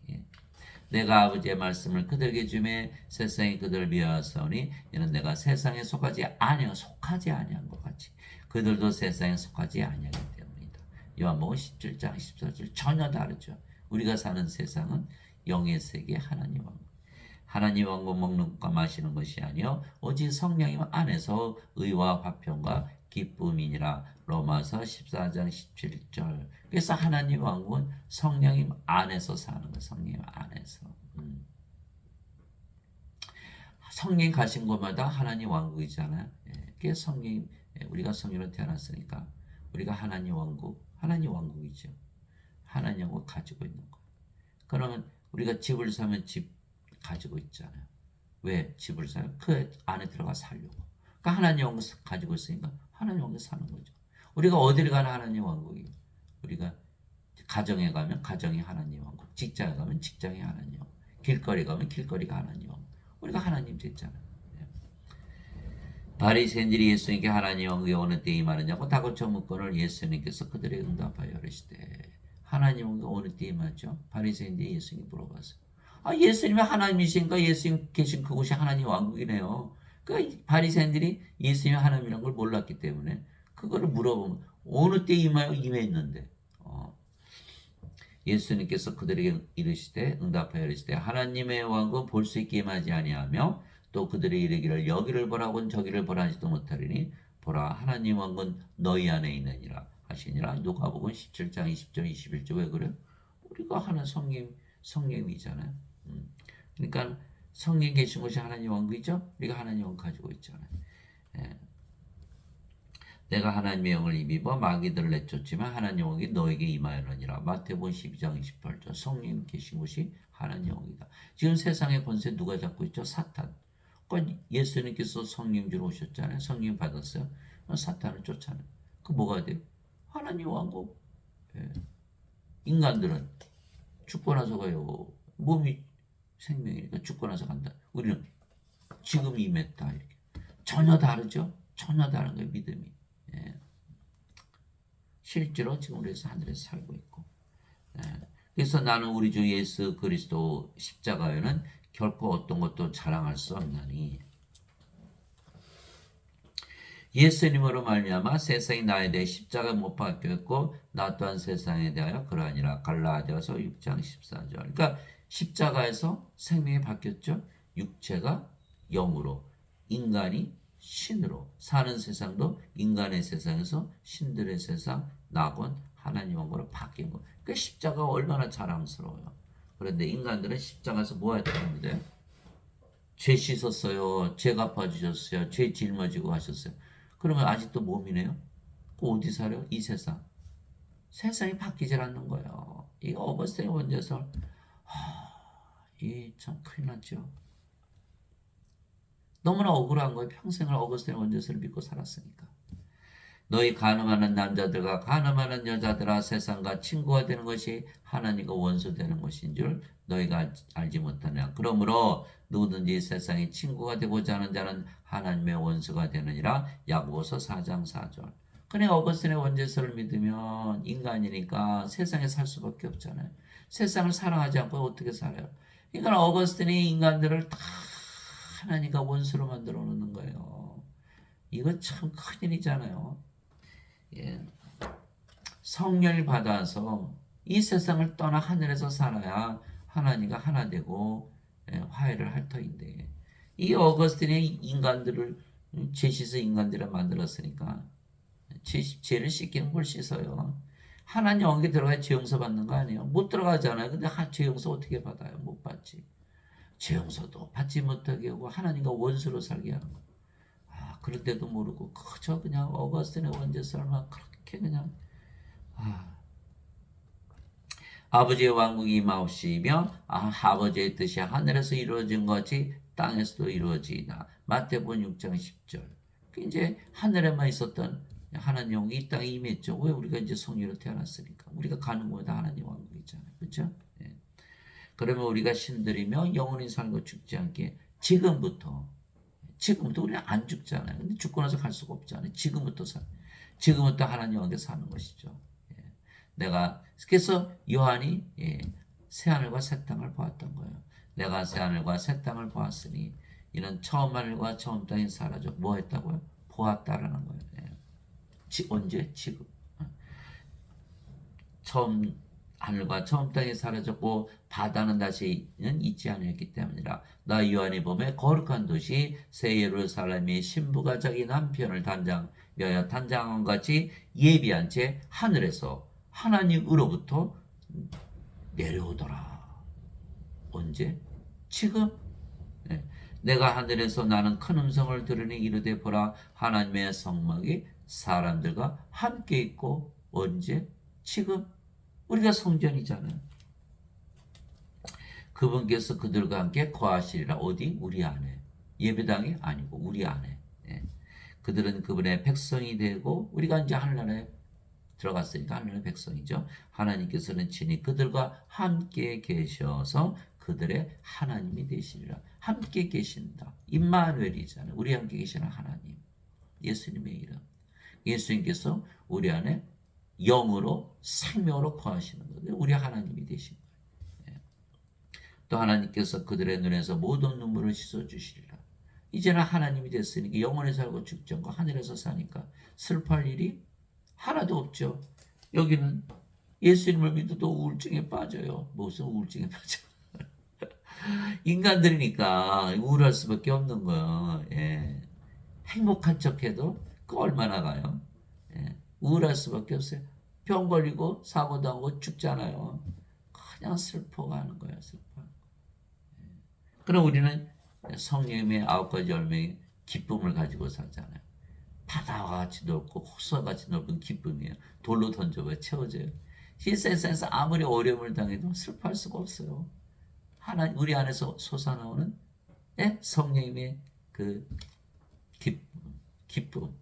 S1: 내가 아버지의 말씀을 그들에게 주매 세상이 그들을 미워하사오니 이는 내가 세상에 속하지 아니한 것 같이 그들도 세상에 속하지 아니하기 때문이다. 요한복음 17장 14절 전혀 다르죠. 우리가 사는 세상은 영의 세계 하나님 왕국. 하나님 왕국 먹는 것과 마시는 것이 아니요 오직 성령님 안에서 의와 화평과 기쁨이니라. 로마서 14장 17절. 그래서 하나님 왕국은 성령님 안에서 사는 거예요. 성령님 안에서. 성령 가신 곳마다 하나님 왕국이잖아요. 그래서 성령 우리가 성령으로 태어났으니까 우리가 하나님 왕국이죠. 하나님 왕국 가지고 있는 거예요. 그러면 우리가 집을 사면 집 가지고 있잖아요. 왜 집을 사요? 그 안에 들어가 살려고. 그러니까 하나님 왕국 가지고 있으니까 하나님 왕국에 사는 거죠. 우리가 어디를 가나 하나님 왕국이에요. 우리가 가정에 가면 가정이 하나님 왕국, 직장에 가면 직장이 하나님 왕국, 길거리 가면 길거리가 하나님 왕국. 우리가 하나님 됐잖아요. 바리새인들이 예수님께 하나님 왕국에 어느 때 임하느냐고 다고쳐 묻거늘 예수님께서 그들의 응답하여 이르시되 하나님 왕국에 어느 때 임하죠? 바리새인들이 예수님께 물어봤어요. 예수님이 하나님이신가? 예수님 계신 그곳이 하나님 왕국이네요. 그 바리새인들이 예수님이 하나님이라는 걸 몰랐기 때문에 그거를 물어보면 어느 때 임했는데 예수님께서 그들에게 이르시되 응답하여 이르시되 하나님의 왕국 볼 수 있게 임하지 아니하며 또 그들이 이르기를 여기를 보라곤 저기를 보라 하지도 못하리니 보라 하나님 왕국은 너희 안에 있느니라 하시니라. 누가복음 17장 20절 21절. 왜 그래요? 우리가 하나 성령이잖아요. 그러니까 성령 계신 곳이 하나님 왕국이죠. 우리가 하나님 왕국 가지고 있잖아요. 내가 하나님의 영을 입어 마귀들을 내쫓지만 하나님 왕국이 너에게 임하였느니라. 마태복음 12장 28절. 성령 계신 곳이 하나님 왕국이다. 지금 세상의 권세 누가 잡고 있죠? 사탄. 그러니까 예수님께서 성령 주러 오셨잖아요. 성령 받았어요. 사탄을 쫓아내요. 그 뭐가 돼요? 하나님 왕국. 인간들은 죽고 나서 가요. 몸이 생명이니까 죽고 나서 간다. 우리는 지금 임했다. 이렇게. 전혀 다르죠? 전혀 다른 거예요. 믿음이. 실제로 지금 우리에서 하늘에서 살고 있고. 그래서 나는 우리 주 예수 그리스도 십자가에는 결코 어떤 것도 자랑할 수 없나니 예수님으로 말미암아 세상이 나에 대해 십자가 못 박혔고 나 또한 세상에 대하여 그러하니라. 갈라디아서 6장 14절. 그러니까 십자가에서 생명이 바뀌었죠. 육체가 영으로, 인간이 신으로 사는 세상도 인간의 세상에서 신들의 세상, 낙원, 하나님 왕국으로 바뀐 거. 그 십자가가 얼마나 자랑스러워요. 그런데 인간들은 십자가에서 뭐 했다는데? 죄 씻었어요. 죄 갚아주셨어요. 죄 짊어지고 하셨어요. 그러면 아직도 몸이네요. 그 어디 살아요? 이 세상. 세상이 바뀌질 않는 거예요. 이거 어거스틴의 원죄설. 이 참 큰일 났죠. 너무나 억울한 거예요. 평생을 어거스틴의 원죄설을 믿고 살았으니까. 너희 가늠하는 남자들과 가늠하는 여자들아 세상과 친구가 되는 것이 하나님과 원수 되는 것인 줄 너희가 알지 못하냐. 그러므로 누구든지 세상의 친구가 되고자 하는 자는 하나님의 원수가 되느니라. 야고보서 4장 4절. 그래 어거스틴의 원죄설을 믿으면 인간이니까 세상에 살 수밖에 없잖아요. 세상을 사랑하지 않고 어떻게 살아요? 그러니까 어거스틴이 인간들을 다 하나님과 원수로 만들어 놓는 거예요. 이거 참 큰일이잖아요. 예. 성령을 받아서 이 세상을 떠나 하늘에서 살아야 하나님과 하나 되고 화해를 할 터인데 이 어거스틴의 인간들을 죄 씻어 인간들을 만들었으니까 죄를 씻기는 걸 씻어요. 하나님 영에 들어가야 죄 용서 받는 거 아니에요? 못 들어가잖아요. 근데 죄 용서 어떻게 받아요? 못 받지. 죄 용서도 받지 못하게 하고 하나님과 원수로 살게 하는 거. 그런데도 모르고 그저 그냥 어거스틴의 원죄설만 그렇게 그냥 아버지의 왕국이 임하옵시며 아버지의 뜻이 하늘에서 이루어진 것이 땅에서도 이루어지이다. 마태복음 6장 10절. 이제 하늘에만 있었던 하나님 왕국이 이 땅에 임했죠. 왜? 우리가 이제 성령으로 태어났으니까. 우리가 가는 곳마다 하나님 왕국이잖아요. 그렇죠? 예. 그러면 우리가 신들이며 영원히 살고 죽지 않게 지금부터 우리는 안 죽잖아요. 근데 죽고 나서 갈 수가 없잖아요. 지금부터 하나님 왕국에 사는 것이죠. 내가 그래서 요한이 새하늘과 새 땅을 보았던 거예요. 내가 새하늘과 새 땅을 보았으니 이는 처음 하늘과 처음 땅이 사라져 뭐 했다고요? 보았다라는 거예요. 언제? 지금. 처음 하늘과 처음 땅이 사라졌고 바다는 다시는 있지 아니었기 때문이라. 나 요한이 보매 거룩한 도시 새 예루살렘이 신부가 자기 남편을 단장한 같이 예비한 채 하늘에서 하나님으로부터 내려오더라. 언제? 지금. 내가 하늘에서 나는 큰 음성을 들으니 이르되 보라 하나님의 성막이 사람들과 함께 있고 언제? 지금. 우리가 성전이잖아요. 그분께서 그들과 함께 거하시리라. 어디? 우리 안에. 예배당이 아니고 우리 안에. 그들은 그분의 백성이 되고 우리가 이제 하늘나라에 들어갔으니까 하늘의 백성이죠. 하나님께서는 친히 그들과 함께 계셔서 그들의 하나님이 되시리라. 함께 계신다. 임마누엘이잖아요. 우리 함께 계시는 하나님. 예수님의 이름. 예수님께서 우리 안에 영으로 생명으로 거하시는 거예요. 우리 하나님이 되신 거예요. 또 하나님께서 그들의 눈에서 모든 눈물을 씻어주시리라. 이제는 하나님이 됐으니까 영원히 살고 죽지 않고 하늘에서 사니까 슬퍼할 일이 하나도 없죠. 여기는 예수님을 믿어도 우울증에 빠져요. 무슨 우울증에 빠져? 인간들이니까 우울할 수밖에 없는 거예요. 행복한 척해도 그 얼마나 가요? 우울할 수밖에 없어요. 병 걸리고 사고 당하고 죽잖아요. 그냥 슬퍼가는 거예요. 슬퍼. 그럼 우리는 성령의 9가지 열매의 기쁨을 가지고 살잖아요. 바다와 같이 넓고 호수와 같이 넓은 기쁨이에요. 돌로 던져봐야 채워져요. 이 세상에서 아무리 어려움을 당해도 슬퍼할 수가 없어요. 하나님 우리 안에서 솟아나오는 성령님의 그 기쁨.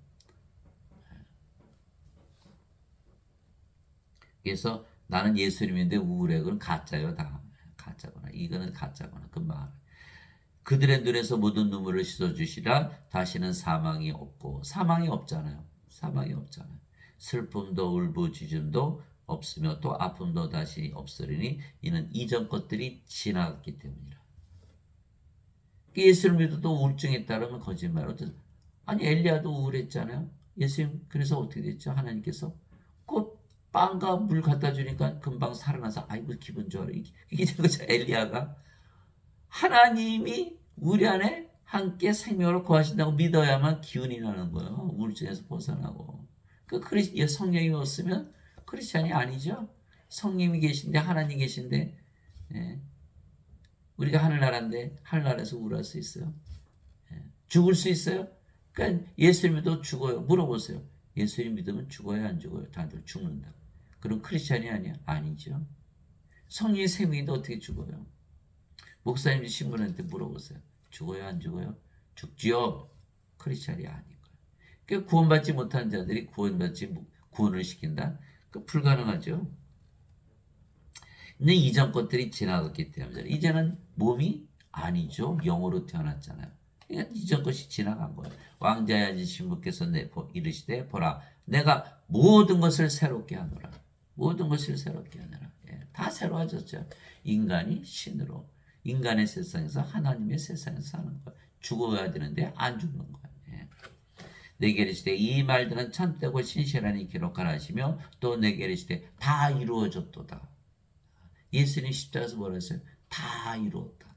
S1: 그래서 나는 예수님인데 우울해. 그건 가짜요. 다 가짜거나 이거는 가짜거나 그 말. 그들의 눈에서 모든 눈물을 씻어주시라. 다시는 사망이 없고. 사망이 없잖아요. 사망이 없잖아요. 슬픔도 울부짖음도 없으며 또 아픔도 다시 없으리니 이는 이전 것들이 지나갔기 때문이라. 예수를 믿어도 우울증에 따르면 거짓말. 아니 엘리야도 우울했잖아요. 예수님 그래서 어떻게 됐죠? 하나님께서 그 빵과 물 갖다 주니까 금방 살아나서 아이고 기분 좋아라. 이게 된 거죠. 엘리야가 하나님이 우리 안에 함께 생명으로 거하신다고 믿어야만 기운이 나는 거예요. 우울증에서 벗어나고. 성령이 없으면 크리스찬이 아니죠. 성령이 계신데 하나님 계신데 예. 우리가 하늘나라인데 하늘나라에서 우울할 수 있어요? 예. 죽을 수 있어요? 그러니까 예수님 믿어도 죽어요. 물어보세요. 예수님 믿으면 죽어요 안 죽어요? 다들 죽는다. 그럼 크리스찬이 아니야? 아니죠. 성령의 생명인데 어떻게 죽어요? 목사님 신부한테 물어보세요. 죽어요 안 죽어요? 죽지요. 크리스찬이 아닌 거예요. 그러니까 구원받지 못한 자들이 구원을 시킨다? 그 불가능하죠. 근데 이전 것들이 지나갔기 때문에 이제는 몸이 아니죠. 영으로 태어났잖아요. 그러니까 이전 것이 지나간 거예요. 왕자의 아지 신부께서 이르시되 보라 내가 모든 것을 새롭게 하노라. 모든 것을 새롭게 하노라. 예, 다 새로워졌죠. 인간이 신으로 인간의 세상에서 하나님의 세상에서 사는 거예요. 죽어야 되는데 안 죽는 거예요. 예. 내게 이르시되 이 말들은 참되고 신실하니 기록하라 하시며 또 내게 이르시되 다 이루어졌도다. 예수님 십자가에서 뭐라 했어요? 다 이루었다.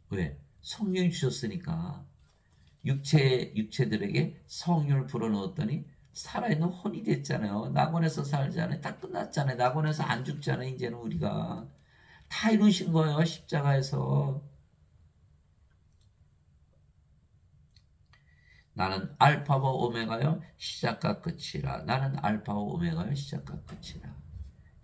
S1: 왜? 성령이 주셨으니까 육체들에게 성령을 불어넣었더니 살아있는 혼이 됐잖아요. 낙원에서 살잖아요. 다 끝났잖아요. 낙원에서 안 죽잖아요. 이제는 우리가 다 이루신 거예요. 십자가에서. 나는 알파와 오메가요 시작과 끝이라. 나는 알파와 오메가요 시작과 끝이라.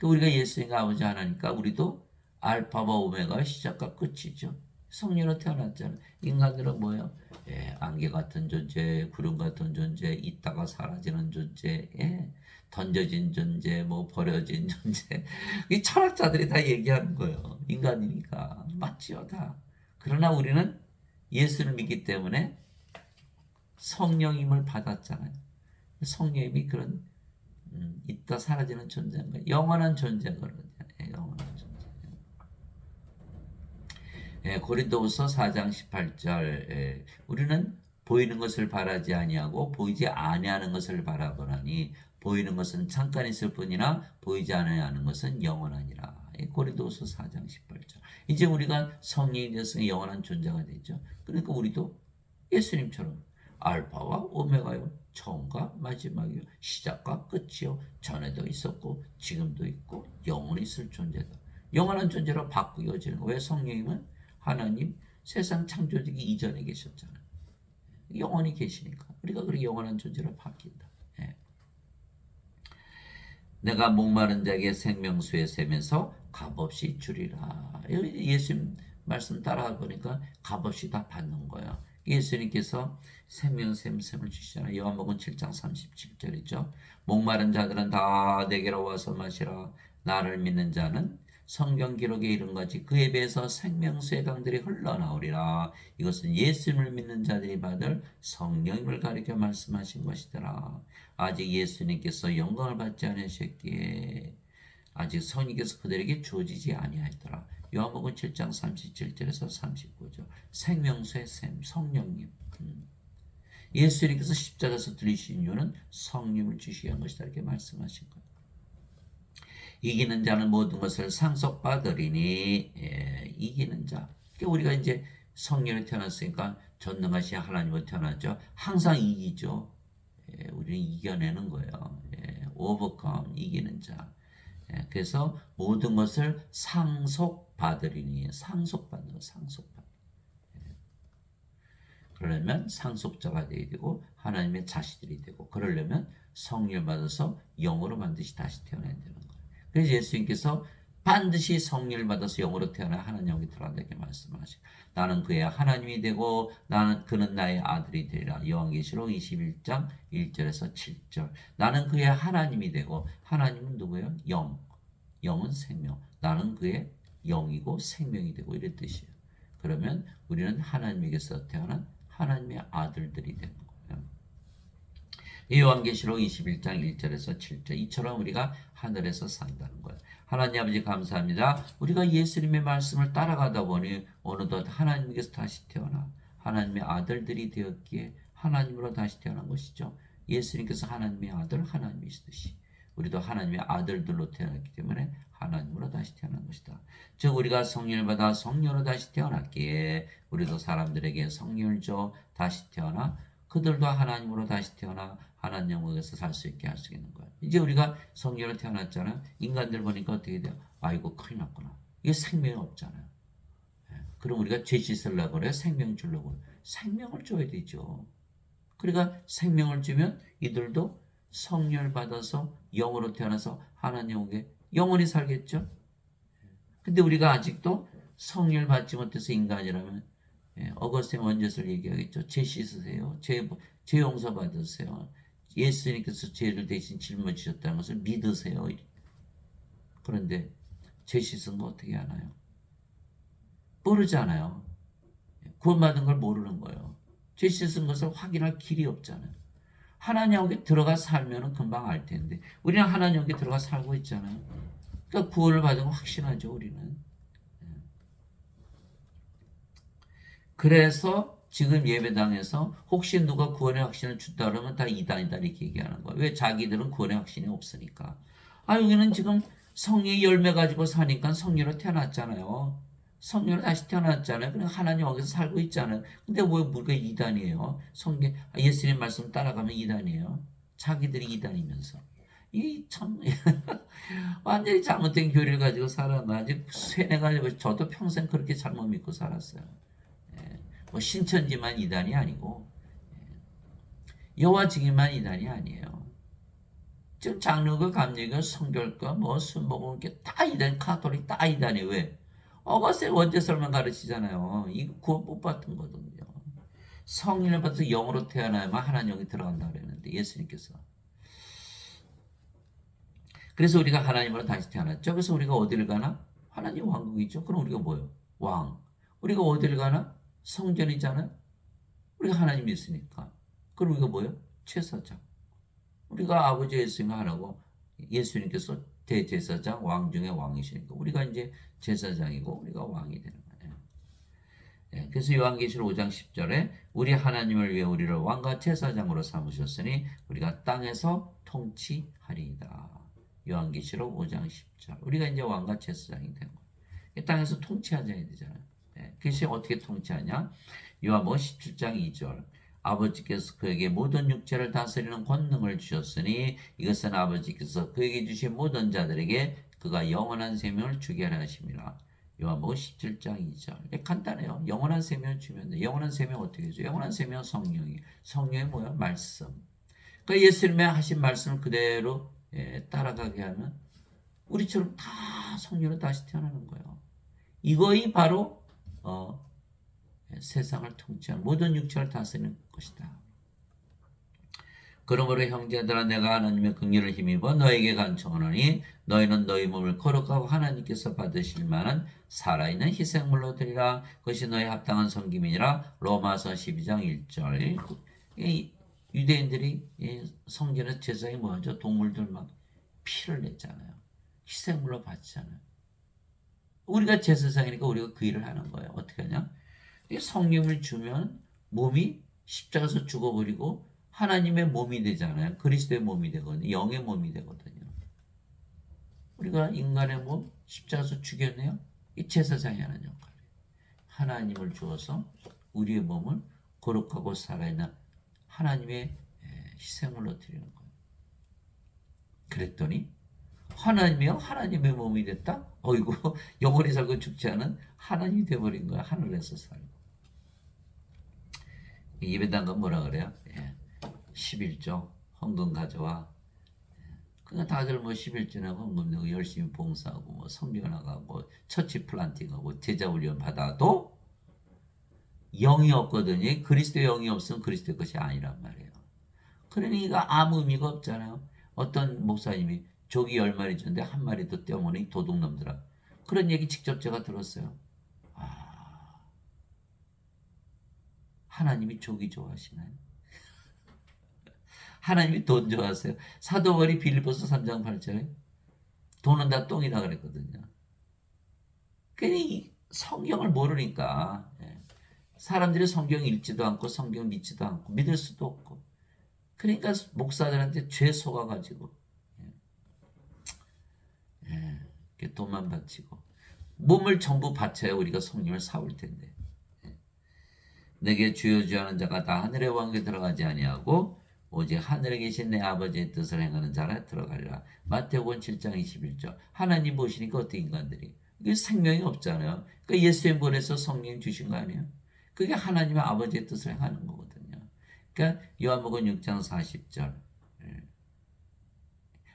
S1: 우리가 예수님과 아버지 하나니까 우리도 알파와 오메가의 시작과 끝이죠. 성령으로 태어났잖아요. 인간들은 뭐예요? 예, 안개 같은 존재, 구름 같은 존재, 있다가 사라지는 존재, 예, 던져진 존재, 뭐 버려진 존재. 이 철학자들이 다 얘기하는 거예요. 인간이니까 맞지요 다. 그러나 우리는 예수를 믿기 때문에 성령임을 받았잖아요. 성령님이 그런 있다 사라지는 존재인 거예요. 영원한 존재거든요. 영원한 존재. 예, 고린도후서 4장 18절. 예, 우리는 보이는 것을 바라지 아니하고 보이지 아니하는 것을 바라보나니 보이는 것은 잠깐 있을 뿐이나 보이지 아니하는 것은 영원하니라. 예, 고린도후서 4장 18절. 이제 우리가 성령이 되어서 영원한 존재가 되죠. 그러니까 우리도 예수님처럼 알파와 오메가요. 처음과 마지막이요. 시작과 끝이요. 전에도 있었고 지금도 있고 영원히 있을 존재다. 영원한 존재로 바꾸어지는 거예요. 왜? 성령님은 하나님 세상 창조되기 이전에 계셨잖아요. 영원히 계시니까 우리가 그렇게 영원한 존재로 바뀐다. 예. 내가 목마른 자에게 생명수에 세면서 값없이 주리라. 예수님 말씀 따라가 보니까 값없이 다 받는 거예요. 예수님께서 생명샘을 주시잖아요. 요한복음 7장 37절이죠. 목마른 자들은 다 내게로 와서 마시라. 나를 믿는 자는 성경 기록에 이른 것이 그에 비해서 생명수의 강들이 흘러나오리라. 이것은 예수님을 믿는 자들이 받을 성령님을 가리켜 말씀하신 것이더라. 아직 예수님께서 영광을 받지 않으셨기에 아직 성령께서 그들에게 주어지지 아니하였더라. 요한복음 7장 37절에서 39절. 생명수의 샘, 성령님. 예수님께서 십자가에서 들리신 이유는 성령을 주시기 위한 것이다. 이렇게 말씀하신 거예요. 이기는 자는 모든 것을 상속받으리니. 예, 이기는 자. 그러니까 우리가 이제 성령을 태어났으니까 전능하신 하나님으로 태어났죠. 항상 이기죠. 예, 우리는 이겨내는 거예요. 예, overcome, 이기는 자. 예, 그래서 모든 것을 상속받으리니. 상속받는 거, 상속받는. 예. 그러려면 상속자가 되어야 되고 하나님의 자식들이 되고 그러려면 성령을 받아서 영으로 반드시 다시 태어나야 되는 거예요. 그래서 예수님께서 반드시 성령을 받아서 영으로 태어나 하나님에게 들어간다 이렇게 말씀하시고 나는 그의 하나님이 되고 그는 나의 아들이 되리라. 요한계시록 21장 1절에서 7절. 나는 그의 하나님이 되고 하나님은 누구예요? 영. 영은 생명. 나는 그의 영이고 생명이 되고 이런 뜻이에요. 그러면 우리는 하나님에게서 태어난 하나님의 아들들이 되는 거예요. 요한계시록 21장 1절에서 7절. 이처럼 우리가 하늘에서 산다는 거예요. 하나님 아버지 감사합니다. 우리가 예수님의 말씀을 따라가다 보니 어느덧 하나님께서 다시 태어나 하나님의 아들들이 되었기에 하나님으로 다시 태어난 것이죠. 예수님께서 하나님의 아들, 하나님이시듯이 우리도 하나님의 아들들로 태어났기 때문에 하나님으로 다시 태어난 것이다. 즉 우리가 성령을 받아 성령으로 다시 태어났기에 우리도 사람들에게 성령을 줘 다시 태어나 그들도 하나님으로 다시 태어나 하나님 영역에서 살 수 있게 할 수 있는 거예요. 이제 우리가 성령으로 태어났잖아요. 인간들 보니까 어떻게 돼요? 아이고 큰일 났구나. 이게 생명이 없잖아요. 그럼 우리가 죄 씻으려고 그래? 생명 주려고 그래? 생명을 줘야 되죠. 그러니까 생명을 주면 이들도 성령을 받아서 영으로 태어나서 하나님에게 영원히 살겠죠. 근데 우리가 아직도 성령을 받지 못해서 인간이라면 어거스틴 원죄를 얘기하겠죠. 죄 씻으세요. 죄 용서 받으세요. 예수님께서 죄를 대신 짊어지셨다는 것을 믿으세요. 그런데 죄 씻은 거 어떻게 하나요? 모르잖아요. 구원받은 걸 모르는 거예요. 죄 씻은 것을 확인할 길이 없잖아요. 하나님께 들어가 살면 금방 알 텐데 우리는 하나님께 들어가 살고 있잖아요. 그러니까 구원을 받은 거 확신하죠. 우리는. 그래서 지금 예배당에서 혹시 누가 구원의 확신을 준다 그러면 다 이단이다 이렇게 얘기하는 거예요. 왜? 자기들은 구원의 확신이 없으니까. 여기는 지금 성령의 열매 가지고 사니까 성령으로 태어났잖아요. 성령으로 다시 태어났잖아요. 그냥 하나님 여기서 살고 있잖아요. 근데 왜 우리가 이단이에요? 예수님 말씀 따라가면 이단이에요. 자기들이 이단이면서. 이 참 완전히 잘못된 교리를 가지고 살아가지고 세뇌가지고 저도 평생 그렇게 잘못 믿고 살았어요. 뭐 신천지만 이단이 아니고 여호와 증인만 이단이 아니에요. 지금 장로교, 감리교, 성결과 뭐 순복음 이렇게 다 이단, 카톨릭 다 이단이 왜? 어거스틴 원죄설만 가르치잖아요. 이거 구원 못 받은 거거든요. 성령을 받아서 영으로 태어나야만 하나님 영이 들어간다 그랬는데 예수님께서. 그래서 우리가 하나님으로 다시 태어났죠. 그래서 우리가 어디를 가나? 하나님 왕국이죠. 그럼 우리가 뭐예요? 왕. 우리가 어디를 가나? 성전이잖아요. 우리가 하나님 있으니까. 그럼 우리가 뭐예요? 제사장. 우리가 아버지 예수님과 하나고 예수님께서 대제사장, 왕 중에 왕이시니까 우리가 이제 제사장이고 우리가 왕이 되는 거예요. 그래서 요한계시록 5장 10절에 우리 하나님을 위해 우리를 왕과 제사장으로 삼으셨으니 우리가 땅에서 통치하리이다. 요한계시록 5장 10절. 우리가 이제 왕과 제사장이 된 거예요. 땅에서 통치하셔야 되잖아요. 그것이 어떻게 통치하냐? 요한복음 17장 2절. 아버지께서 그에게 모든 육체를 다스리는 권능을 주셨으니 이것은 아버지께서 그에게 주신 모든 자들에게 그가 영원한 생명을 주게 하려 하심이라. 요한복음 17장 2절. 간단해요. 영원한 생명을 주면 돼. 영원한 생명 어떻게 줘? 영원한 생명 성령이. 성령이 뭐야? 말씀. 그러니까 예수님의 하신 말씀을 그대로 따라가게 하면 우리처럼 다 성령으로 다시 태어나는 거예요. 이거이 바로 세상을 통치하는 모든 육체를 다스리는 것이다. 그러므로 형제들아 내가 하나님의 긍휼을 힘입어 너에게 간청하노니 너희는 너희 몸을 거룩하고 하나님께서 받으실 만한 살아있는 희생물로 드리라. 그것이 너희 합당한 섬김이니라. 로마서 12장 1절. 유대인들이 성전에서 제사에 뭐하죠? 동물들 막 피를 냈잖아요. 희생물로 바치잖아요. 우리가 제사장이니까 우리가 그 일을 하는 거예요. 어떻게 하냐? 성령을 주면 몸이 십자가에서 죽어버리고 하나님의 몸이 되잖아요. 그리스도의 몸이 되거든요. 영의 몸이 되거든요. 우리가 인간의 몸 십자가에서 죽였네요. 이 제사장이 하는 역할이에요. 하나님을 주어서 우리의 몸을 거룩하고 살아있는 하나님의 희생물로 드리는 거예요. 그랬더니 하나님이요? 하나님의 몸이 됐다? 어이구, 영원히 살고 죽지 않은 하나님이 돼버린 거야. 하늘에서 살고. 예배당은 뭐라 그래요? 11조 헌금 가져와. 그러니까 다들 뭐 11조나 헌금 내고 열심히 봉사하고 뭐 성교 나가고 처치 플란팅하고 제자 훈련 받아도 영이 없거든요. 그리스도의 영이 없으면 그리스도의 것이 아니란 말이에요. 그러니까 아무 의미가 없잖아요. 어떤 목사님이 조기 10마리 주는데 한 마리도 떼어먹는 도둑놈들아. 그런 얘기 직접 제가 들었어요. 하나님이 조기 좋아하시나요? 하나님이 돈 좋아하세요? 사도 바울이 빌립보서 3장 8절에 돈은 다 똥이다 그랬거든요. 괜히 성경을 모르니까 사람들이 성경 읽지도 않고 성경 믿지도 않고 믿을 수도 없고 그러니까 목사들한테 죄 속아가지고 돈만 바치고 몸을 전부 바쳐야 우리가 성령을 사올 텐데 내게 주여 주여 하는 자가 다 하늘의 왕국에 들어가지 아니하고 오직 하늘에 계신 내 아버지의 뜻을 행하는 자라 들어가리라. 마태복음 7장 21절. 하나님 보시니까 어떻게 인간들이 이게 생명이 없잖아요. 그러니까 예수님 보내서 성령 주신 거 아니에요? 그게 하나님의 아버지의 뜻을 행하는 거거든요. 그러니까 요한복음 6장 40절.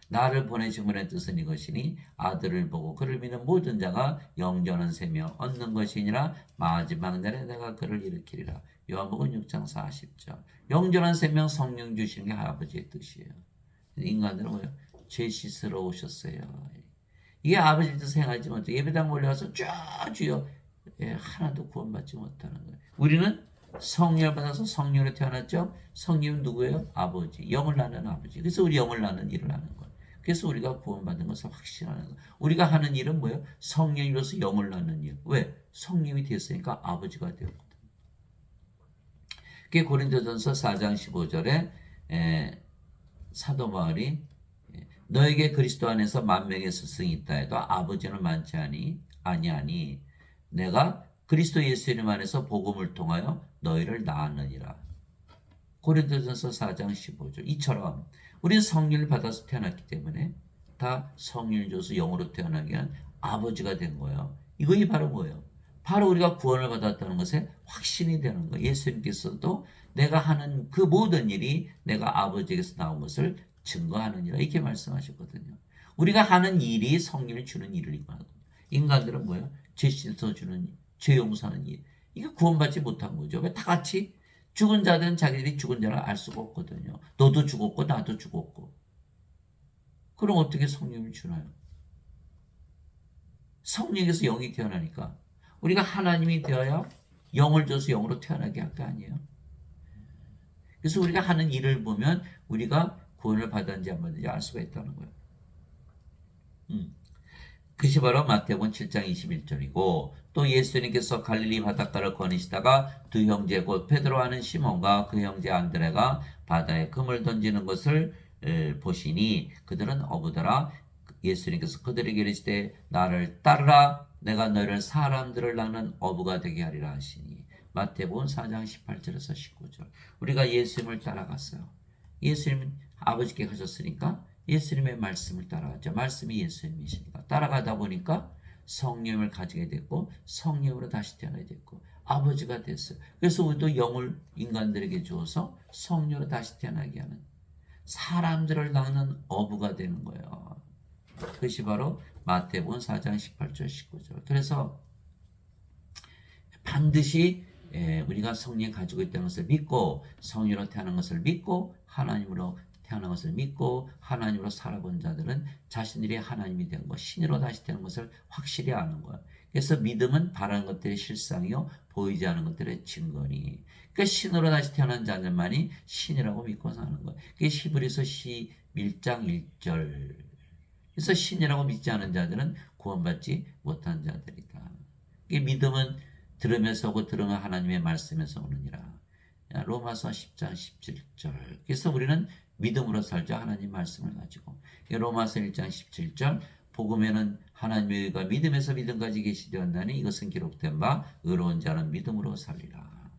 S1: 나를 보내신 분의 뜻은 이것이니 아들을 보고 그를 믿는 모든 자가 영전한 생명 얻는 것이니라. 마지막 날에 내가 그를 일으키리라. 요한복음 6장 40절. 영전한 생명 성령 주시는 게 아버지의 뜻이에요. 인간들은 뭐예요? 죄 씻으러 오셨어요. 이게 아버지 뜻 행하지 못해 예배당 몰려와서 쫙 주여 하나도 구원받지 못하는 거예요. 우리는 성령을 받아서 성령으로 태어났죠. 성령은 누구예요? 아버지. 영을 낳는 아버지. 그래서 우리 영을 낳는 일을 하는 거예요. 그래서 우리가 구원받은 것을 확신하는 거예요. 우리가 하는 일은 뭐예요? 성령으로서 영을 낳는 일. 왜? 성령이 됐으니까 아버지가 되었거든. 그게 고린도전서 4장 15절에 사도 바울이 너에게 그리스도 안에서 만명의 스승이 있다 해도 아버지는 많지 아니하니 내가 그리스도 예수님 안에서 복음을 통하여 너희를 낳았느니라. 고린도전서 4장 15절. 이처럼 우리는 성령을 받아서 태어났기 때문에 다 성령을 줘서 영으로 태어나게 한 아버지가 된 거예요. 이것이 바로 뭐예요? 바로 우리가 구원을 받았다는 것에 확신이 되는 거예요. 예수님께서도 내가 하는 그 모든 일이 내가 아버지에게서 나온 것을 증거하느니라 이렇게 말씀하셨거든요. 우리가 하는 일이 성령을 주는 일이거든요. 인간들은 뭐예요? 죄 씻어주는 죄 용서하는 일. 이게 구원받지 못한 거죠. 왜 다 같이 죽은 자들은 자기들이 죽은 자를 알 수가 없거든요. 너도 죽었고 나도 죽었고. 그럼 어떻게 성령을 주나요? 성령에서 영이 태어나니까 우리가 하나님이 되어야 영을 줘서 영으로 태어나게 할 거 아니에요. 그래서 우리가 하는 일을 보면 우리가 구원을 받았는지 안 받았는지 알 수가 있다는 거예요. 그것이 바로 마태복음 7장 21절이고 또 예수님께서 갈릴리 바닷가를 거니시다가 두 형제 곧 베드로 하는 시몬과 그 형제 안드레가 바다에 금을 던지는 것을 보시니 그들은 어부더라. 예수님께서 그들에게 이르시되 나를 따르라 내가 너희를 사람들을 낳는 어부가 되게 하리라 하시니 마태복음 4장 18절에서 19절. 우리가 예수님을 따라갔어요. 예수님은 아버지께 가셨으니까 예수님의 말씀을 따라갔죠. 말씀이 예수님이시니까 따라가다 보니까 성령을 가지게 됐고 성령으로 다시 태어나게 됐고 아버지가 됐어요. 그래서 우리도 영을 인간들에게 주어서 성령으로 다시 태어나게 하는 사람들을 낳는 어부가 되는 거예요. 그것이 바로 마태복음 4장 18절 19절. 그래서 반드시 우리가 성령 가지고 있다는 것을 믿고 성령으로 태어난 것을 믿고 하나님으로 태어난 것을 믿고 하나님으로 살아본 자들은 자신들이 하나님이 된 것, 신으로 다시 되는 것을 확실히 아는 거예요. 그래서 믿음은 바라는 것들의 실상이요 보이지 않는 것들의 증거니. 그러니까 신으로 다시 태어난 자들만이 신이라고 믿고 사는 거예요. 그게 히브리서 11장 1절. 그래서 신이라고 믿지 않은 자들은 구원받지 못한 자들이다. 이 믿음은 들으면서 오고 들으면 하나님의 말씀에서 오느니라. 로마서 10장 17절. 그래서 우리는 믿음으로 살자 하나님 말씀을 가지고. 로마서 1장 17절. 복음에는 하나님의 의가 믿음에서 믿음까지 계시되었나니 이것은 기록된 바 의로운 자는 믿음으로 살리라.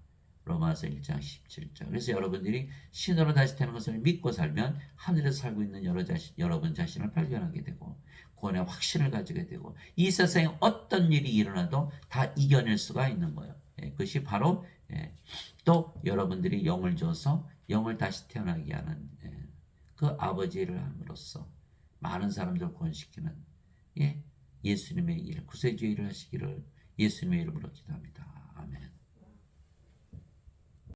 S1: 로마서 1장 17절. 그래서 여러분들이 신으로 다시 태어난 것을 믿고 살면 하늘에서 살고 있는 여러분 자신을 발견하게 되고 구원의 확신을 가지게 되고 이 세상에 어떤 일이 일어나도 다 이겨낼 수가 있는 거예요. 그것이 바로 또 여러분들이 영을 줘서 영을 다시 태어나게 하는 그 아버지를 함으로써 많은 사람들을 구원시키는 예수님의 일, 구세주의 일을 하시기를 예수님의 이름으로 기도합니다.